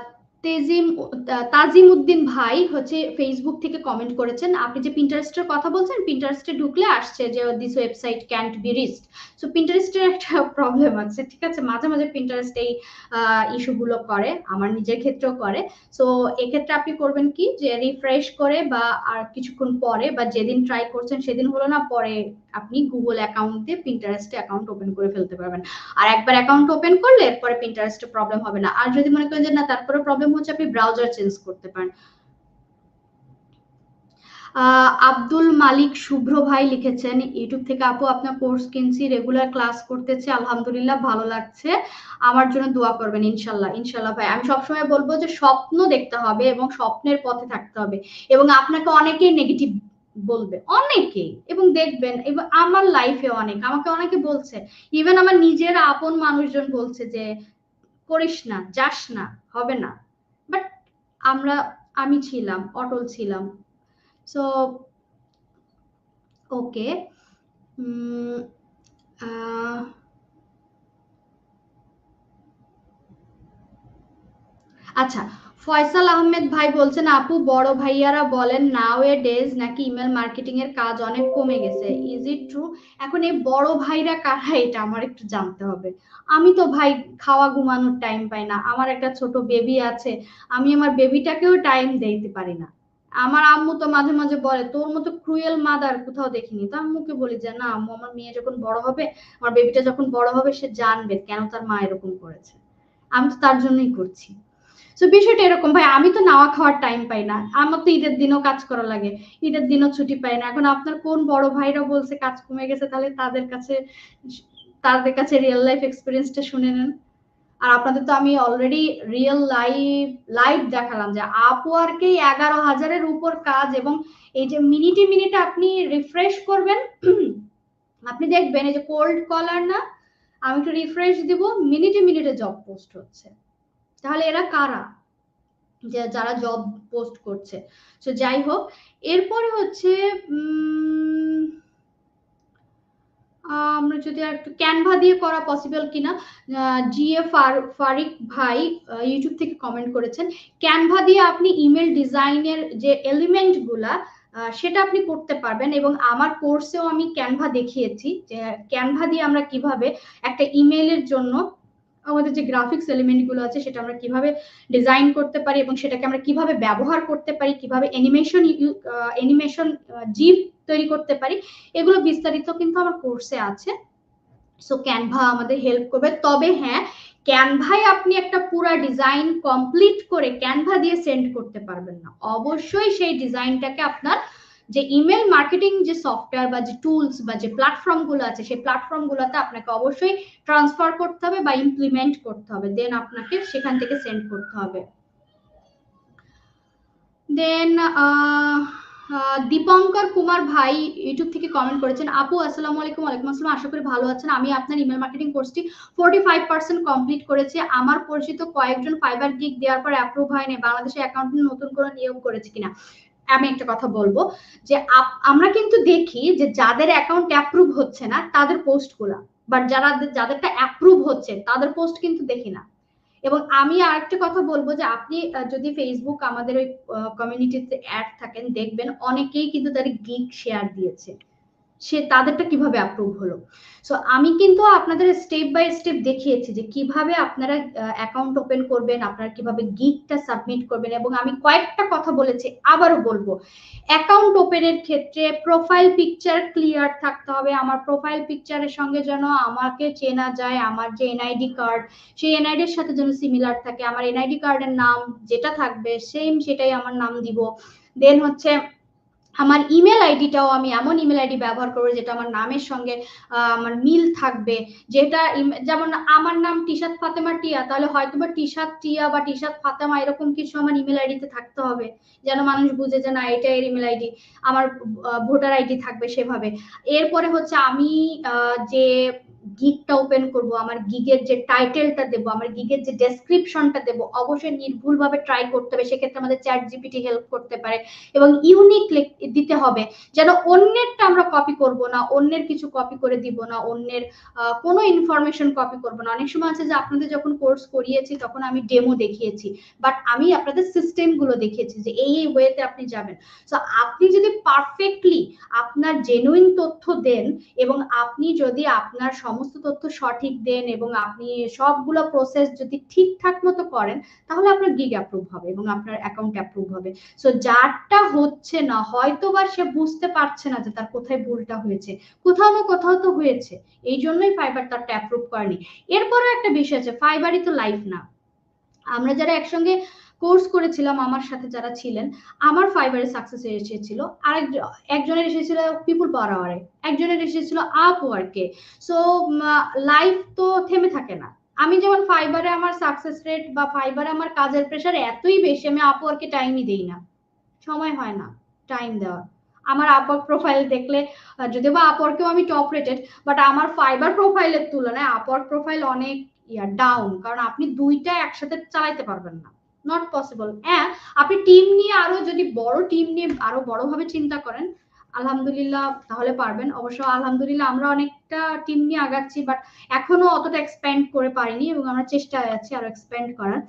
তাজিম উদ্দিন ভাই হচ্ছে ফেসবুক থেকে কমেন্ট করেছেন, আপনি যে পিন্টারেস্টের কথা বলছেন, পিন্টারেস্টে ঢুকলে আসছে যে this website can't be reached. So পিন্টারেস্টের একটা প্রবলেম আছে, ঠিক আছে, মাঝে মাঝে পিন্টারেস্ট এই ইস্যুগুলো করে, আমার নিজের ক্ষেত্রেও করে। সো এক্ষেত্রে আপনি করবেন কি, যে রিফ্রেশ করে বা আর কিছুক্ষণ পরে বা যেদিন ট্রাই করছেন সেদিন হলো না, পরে আপনি গুগল অ্যাকাউন্ট দিয়ে পিন্টারেস্টে অ্যাকাউন্ট ওপেন করে ফেলতে পারবেন। আর একবার অ্যাকাউন্ট ওপেন করলে এরপরে পিন্টারেস্টে প্রবলেম হবে না। আর যদি মনে করেন যে না তারপরে প্রবলেম হচ্ছে, আপনি ব্রাউজার চেঞ্জ করতে পারেন। আব্দুল মালিক শুভ্র ভাই লিখেছেন ইউটিউব থেকে, আপু আপনার কোর্স কিনছি, রেগুলার ক্লাস করতেছি, আলহামদুলিল্লাহ ভালো লাগছে, আমার জন্য দোয়া করবেন। ইনশাল্লাহ, ইনশাল্লাহ ভাই, আমি সবসময় বলবো যে স্বপ্ন দেখতে হবে এবং স্বপ্নের পথে থাকতে হবে, এবং আপনাকে অনেকেই নেগেটিভ বলবে, অনেকেই, এবং দেখবেন এবং আমার লাইফে আমাকে অনেকে বলছে, ইভেন আমার নিজের আপন মানুষজন বলছে যে করিস না, যাস না, হবে না। বাট আমরা আমি ছিলাম, অটল ছিলাম। So okay. উম, আহ, আচ্ছা, ফয়সাল আহমেদ ভাই বলছেন, আপু বড় ভাইয়ারা বলেন নাও এ ডেজ নাকি ইমেল মার্কেটিং এর কাজ অনেক কমে গেছে, ইজ ইট ট্রু? এখন এই বড় ভাইরা কারা এটা আমার একটু জানতে হবে। আমি তো ভাই খাওয়া ঘুমানোর টাইম পাই না, আমার একটা ছোট বেবি আছে, আমি আমার বেবিটাকেও টাইম দিতে পারি না। আমার আম্মু তো মাঝে মাঝে বলে তোর মতো ক্রুয়েল মাদার কোথাও দেখিনি। তো আম্মুকে বলি যে না আম্মু, আমার মেয়ে যখন বড় হবে, আমার বেবিটা যখন বড় হবে, সে জানবে কেন তার মা এরকম করেছে। আমি তো তার জন্যই করছি। তো বিষয়টা এরকম ভাই, আমি তো নাওয়া খাওয়ার টাইম পাই না, আমার তো ঈদের দিনও কাজ করা লাগে, ঈদের দিনও ছুটি পাই না। এখন আপনার কোন বড় ভাইরা বলছে কাজ কমে গেছে, তাহলে তাদের কাছে রিয়েল লাইফ এক্সপিরিয়েন্সটা শুনে নেন। আর আপনাদের তো আমি অলরেডি রিয়েল লাইভ দেখালাম যে আপওয়ার্কেই 11,000-এর উপর কাজ, এবং এই যে মিনিটে মিনিটে আপনি রিফ্রেশ করবেন, আপনি দেখবেন এই যে কোল্ড কলার না, আমি একটু রিফ্রেশ দিব, মিনিটে মিনিটে জব পোস্ট হচ্ছে। তাহলে এরা কারা যে যারা জব পোস্ট করছে? তো যাই হোক, এরপরে হচ্ছে আমরা যদি একটু ক্যানভা দিয়ে করা পসিবল কিনা, জিএ ফারিক ভাই ইউটিউব থেকে কমেন্ট করেছেন, ক্যানভা দিয়ে আপনি ইমেল ডিজাইনের যে এলিমেন্ট গুলা সেটা আপনি করতে পারবেন, এবং আমার কোর্সেও আমি ক্যানভা দেখিয়েছি যে ক্যানভা দিয়ে আমরা কিভাবে একটা ইমেলের জন্য আমাদের যে গ্রাফিক্স এলিমেন্ট গুলো আছে সেটা আমরা কিভাবে ডিজাইন করতে পারি, এবং সেটাকে আমরা কিভাবে ব্যবহার করতে পারি, কিভাবে অ্যানিমেশন জিপ তৈরি করতে পারি, এগুলো বিস্তারিত কিন্তু আমার কোর্সে আছে। সো ক্যানভা আমাদের হেল্প করবে। তবে হ্যাঁ, ক্যানভায় আপনি একটা পুরো ডিজাইন কমপ্লিট করে ক্যানভা দিয়ে সেন্ড করতে পারবেন না। অবশ্যই সেই ডিজাইনটাকে আপনার যে ইমেল মার্কেটিং যে সফটওয়্যার বা যে টুলস বা যে প্ল্যাটফর্ম গুলো আছে, সেই প্ল্যাটফর্ম গুলোতে আপনাকে অবশ্যই ট্রান্সফার করতে হবে বা ইমপ্লিমেন্ট করতে হবে, দেন আপনাকে সেখান থেকে সেন্ড করতে হবে। দেন দীপঙ্কর কুমার ভাই ইউটিউব থেকে কমেন্ট করেছেন, আপু আসসালামু আলাইকুম। ওয়ালাইকুম আসসালাম, আশা করি ভালো আছেন। আমি আপনার ইমেল মার্কেটিং কোর্সটি 45% কমপ্লিট করেছি। আমার পরিচিত কয়েকজন ফাইবার গিগ দেওয়ার পর অ্যাপ্রুভ হয়নি, বাংলাদেশে অ্যাকাউন্ট নতুন করে নিয়োগ করেছে কিনা। আমি একটা কথা বলবো যে আমরা কিন্তু দেখি যে যাদের অ্যাকাউন্ট অ্যাপ্রুভ হচ্ছে না তাদের পোস্ট গুলা, বাট যাদেরটা অ্যাপ্রুভ হচ্ছে তাদের পোস্ট কিন্তু দেখি না। এবং আমি আরেকটা কথা বলবো যে আপনি যদি ফেসবুক আমাদের ওই কমিউনিটিতে অ্যাড থাকেন, দেখবেন অনেকেই কিন্তু তার গিগ শেয়ার দিয়েছে, সে তাদেরটা কিভাবে অ্যাপ্রুভ হলো। সো আমি কিন্তু আপনাদের স্টেপ বাই স্টেপ দেখিয়েছি যে কিভাবে আপনারা অ্যাকাউন্ট ওপেন করবেন, আপনারা কিভাবে গিগটা সাবমিট করবেন, এবং আমি কয়েকটা কথা বলেছি, আবারও বলবো, অ্যাকাউন্ট ওপেনের ক্ষেত্রে প্রোফাইল পিকচার ক্লিয়ার থাকতে হবে। আমার প্রোফাইল পিকচারের সঙ্গে যেন আমাকে চেনা যায়, আমার যে এনআইডি কার্ড, সেই এনআইডির সাথে যেন সিমিলার থাকে, আমার এনআইডি কার্ডের নাম যেটা থাকবে সেম সেটাই আমার নাম দিব। দেন হচ্ছে আমার ইমেল আইডিটাও আমি এমন ইমেল আইডি ব্যবহার করবো যেটা আমার নামের সঙ্গে আমার মিল থাকবে। যেটা যেমন আমার নাম টিশাত ফাতেমা টিয়া, তাহলে হয়তো বা টিশাত টিয়া বা টিশাত ফাতেমা এরকম কিছু আমার ইমেল আইডিতে থাকতে হবে, যেন মানুষ বুঝে যে না এটা এর ইমেল আইডি। আমার ভোটার আইডি থাকবে সেভাবে। এরপরে হচ্ছে আমি যে গিগটা ওপেন করব, আমার গিগের যে টাইটেলটা দেবো, আমার গিগের যে ডেসক্রিপশনটা দেবো, অবশ্যই নির্ভুলভাবে ট্রাই করতে হবে। সেক্ষেত্রে আমাদের চ্যাট জিপিটি হেল্প করতে পারে, এবং ইউনিক দিতে হবে, যেন অন্যেরটা আমরা কপি করব না, অন্যের কিছু কপি করে দিব না, অন্যের কোনো ইনফরমেশন কপি করব না। অনেক সময় আছে যে আপনাদের যখন কোর্স করিয়েছি তখন আমি ডেমো দেখিয়েছি, বাট আমি আপনাদের সিস্টেম গুলো দেখিয়েছি যে এই এই ওয়েতে আপনি যাবেন। সো আপনি যদি পারফেক্টলি আপনার জেনুইন তথ্য দেন, এবং আপনি যদি আপনার সমস্ত তথ্য সঠিক দেন, এবং আপনি সবগুলো প্রসেস যদি ঠিকঠাক মতো করেন, তাহলে আপনার গিগ অ্যাপ্রুভ হবে এবং আপনার অ্যাকাউন্ট অ্যাপ্রুভ হবে। সো যারটা হচ্ছে না, হয়তো বা সে বুঝতে পারছে না যে তার কোথায় ভুলটা হয়েছে, কোথাও না কোথাও তো হয়েছে, এই জন্যই ফাইবার তারটা অ্যাপ্রুভ করেনি। এরপরে একটা বিষয় আছে, ফাইবারই তো লাইফ না। আমরা যারা একসঙ্গে কোর্স করেছিলাম, আমার সাথে যারা ছিলেন, আমার ফাইবারে সাকসেস এসেছিল, আর একজনের এসেছিল পিপুল পাওয়ার আওয়ারে, একজনের এসেছিল আপ ওয়ার্কে। সো লাইফ তো থেমে থাকে না। আমি যেমন ফাইবারে আমার সাকসেস রেট বা ফাইবারে আমার কাজের প্রেশার এতই বেশি, আমি আপ ওয়ার্কে টাইমই দিই না, সময় হয় না টাইম দেওয়ার। আমার আপওয়ার্ক প্রোফাইল দেখলে, যদিও বা আপওয়ার্কেও আমি টপ রেটেড, বাট আমার ফাইবার প্রোফাইলের তুলনায় আপওয়ার্ক প্রোফাইল অনেক ডাউন, কারণ আপনি দুইটা একসাথে চালাইতে পারবেন না, নট পসিবল। হ্যাঁ, আপনি টিম নিয়ে আরো যদি বড় টিম নিয়ে আরো বড়ভাবে চিন্তা করেন, আলহামদুলিল্লাহ তাহলে পারবেন। অবশ্য আলহামদুলিল্লাহ আমরা অনেকটা টিম নিয়ে আগাচ্ছি, বাট এখনো অতটা এক্সপ্যান্ড করে পারিনি, এবং আমরা চেষ্টায় আছি আরো এক্সপ্যান্ড করার।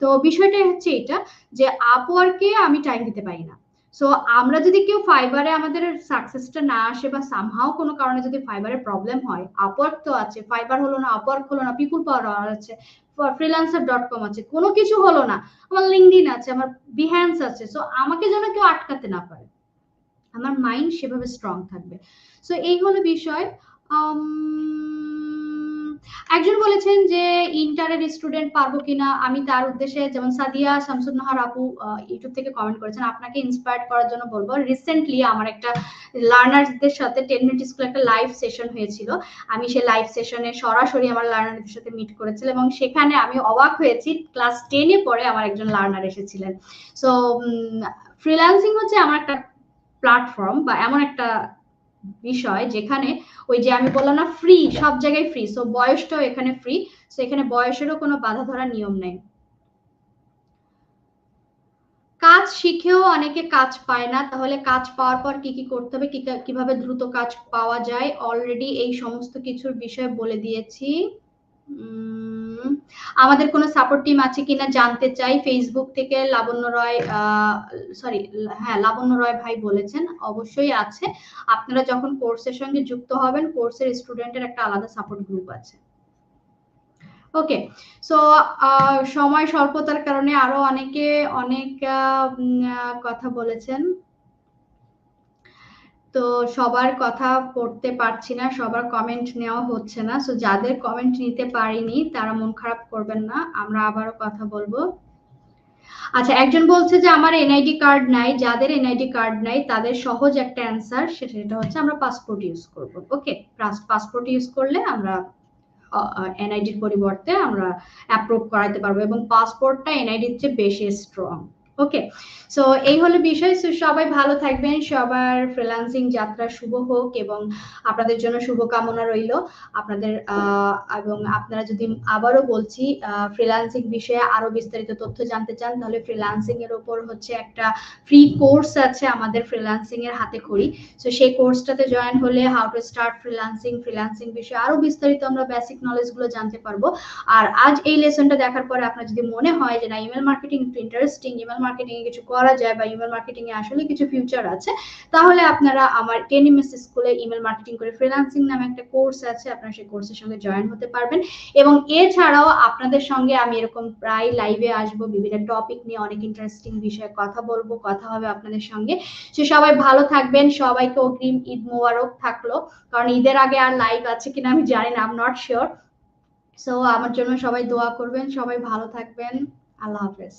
তো বিষয়টা হচ্ছে এটা যে আপওয়ার্কে আমি টাইম দিতে পারি না। সো আমরা যদি কেউ ফাইবারে আমাদের সাকসেসটা না আসে বা সামহাও কোনো কারণে যদি ফাইবারে প্রবলেম হয়, আপওয়ার্ক তো আছে, ফাইবার হলো না, আপওয়ার্ক হলো না, পিপুল পাওয়ার আছে, freelancer.com আছে, কোনো কিছু হলো না, আমার লিঙ্কডইন আছে, আমার বিহ্যান্স আছে। সো আমাকে যেন কেউ আটকাতে না পারে, আমার মাইন্ড সেভাবে স্ট্রং থাকবে। সো এই হলো বিষয়। একজন বলেছেন যে ইন্টারের স্টুডেন্ট পারবো কিনা, আমি তার উদ্দেশ্যে, যেমন সাদিয়া শামসুন্নাহার আপু ইউটিউব থেকে কমেন্ট করেছেন, আপনাকে ইন্সপায়ার করার জন্য বলবো, রিসেন্টলি আমার একটা লার্নারদের সাথে 10 মিনিট স্কুল একটা লাইভ সেশন হয়েছিল। আমি সেই লাইভ সেশনে সরাসরি আমার লার্নারদের সাথে মিট করেছিলাম এবং সেখানে আমি অবাক হয়েছি, ক্লাস 10-এ পরে আমার একজন লার্নার এসেছিলেন। সো ফ্রিল্যান্সিং হচ্ছে আমার একটা প্ল্যাটফর্ম বা এমন একটা বিষয় যেখানে ওই যে আমি বললাম না, ফ্রি, সব জায়গায় ফ্রি, সো বয়সটাও এখানে ফ্রি। সো এখানে বয়সেরও কোনো বাধা ধরার নিয়ম নেই। কাজ শিখেও অনেকে কাজ পায় না, তাহলে কাজ পাওয়ার পর কি কি করতে হবে, কিভাবে দ্রুত কাজ পাওয়া যায়, অলরেডি এই সমস্ত কিছুর বিষয়ে বলে দিয়েছি। আমাদের কোনো সাপোর্ট টিম আছে কিনা জানতে চাই, ফেসবুক থেকে লাবণ্য রয়, সরি, হ্যাঁ লাবণ্য রয় ভাই বলেছেন, অবশ্যই আছে। আপনারা যখন কোর্সের সঙ্গে যুক্ত হবেন, কোর্সের স্টুডেন্টের একটা আলাদা সাপোর্ট গ্রুপ আছে। ওকে, সো সময় স্বল্পতার কারণে আরো অনেকে অনেক কথা বলেছেন, তো সবার কথা পড়তে পারছি না, সবার কমেন্ট নেওয়া হচ্ছে না। সো যাদের কমেন্ট নিতে পারিনি তারা মন খারাপ করবেন না, আমরা আবারও কথা বলবো। আচ্ছা, একজন বলছে যে আমার এনআইডি কার্ড নাই, যাদের এনআইডি কার্ড নাই তাদের সহজ একটা অ্যান্সার, সেটা হচ্ছে আমরা পাসপোর্ট ইউজ করব। ওকে, পাসপোর্ট ইউজ করলে আমরা এনআইডির পরিবর্তে আমরা অ্যাপ্রুভ করাইতে পারবো এবং পাসপোর্টটা এনআইডির চেয়ে বেশি স্ট্রং। ওকে, সো এই হলো বিষয়। সো সবাই ভালো থাকবেন, সবার ফ্রিল্যান্সিং যাত্রা শুভ হোক এবং আপনাদের জন্য শুভকামনা রইল। আপনাদের এবং আপনারা যদি, আবারও বলছি, ফ্রিল্যান্সিং বিষয়ে আরো বিস্তারিত তথ্য জানতে চান, তাহলে ফ্রিল্যান্সিং এর উপর হচ্ছে একটা ফ্রি কোর্স আছে আমাদের, ফ্রিল্যান্সিং এর হাতে খড়ি। সো সেই কোর্সটাতে জয়েন হলে হাউ টু স্টার্ট ফ্রিল্যান্সিং বিষয়ে আরো বিস্তারিত আমরা বেসিক নলেজ গুলো জানতে পারবো। আর আজ এই লেসনটা দেখার পরে আপনার যদি মনে হয় যে না, ইমেল মার্কেটিং একটু ইন্টারেস্টিং, ইমেল মার্কেটিং এ কিছু করা যায় বা ইমেল মার্কেটিং এ আসলে কিছু ফিউচার আছে, তাহলে আপনারা আমার 10 এমএস স্কুলে ইমেল মার্কেটিং করে ফ্রিল্যান্সিং নামে একটা কোর্স আছে, আপনারা সেই কোর্সের সঙ্গে জয়েন হতে পারবেন। এবং এছাড়াও আপনাদের সঙ্গে আমি এরকম প্রায় লাইভে আসবো, বিভিন্ন টপিক নিয়ে অনেক ইন্টারেস্টিং বিষয়ে কথা বলবো, কথা হবে আপনাদের সঙ্গে। সে সবাই ভালো থাকবেন, সবাইকে অগ্রিম ঈদ মোবারক থাকলো, কারণ ঈদের আগে আর লাইভ আছে কিনা আমি জানি না, I am not sure. So আমার জন্য সবাই দোয়া করবেন, সবাই ভালো থাকবেন, আল্লাহ হাফেজ।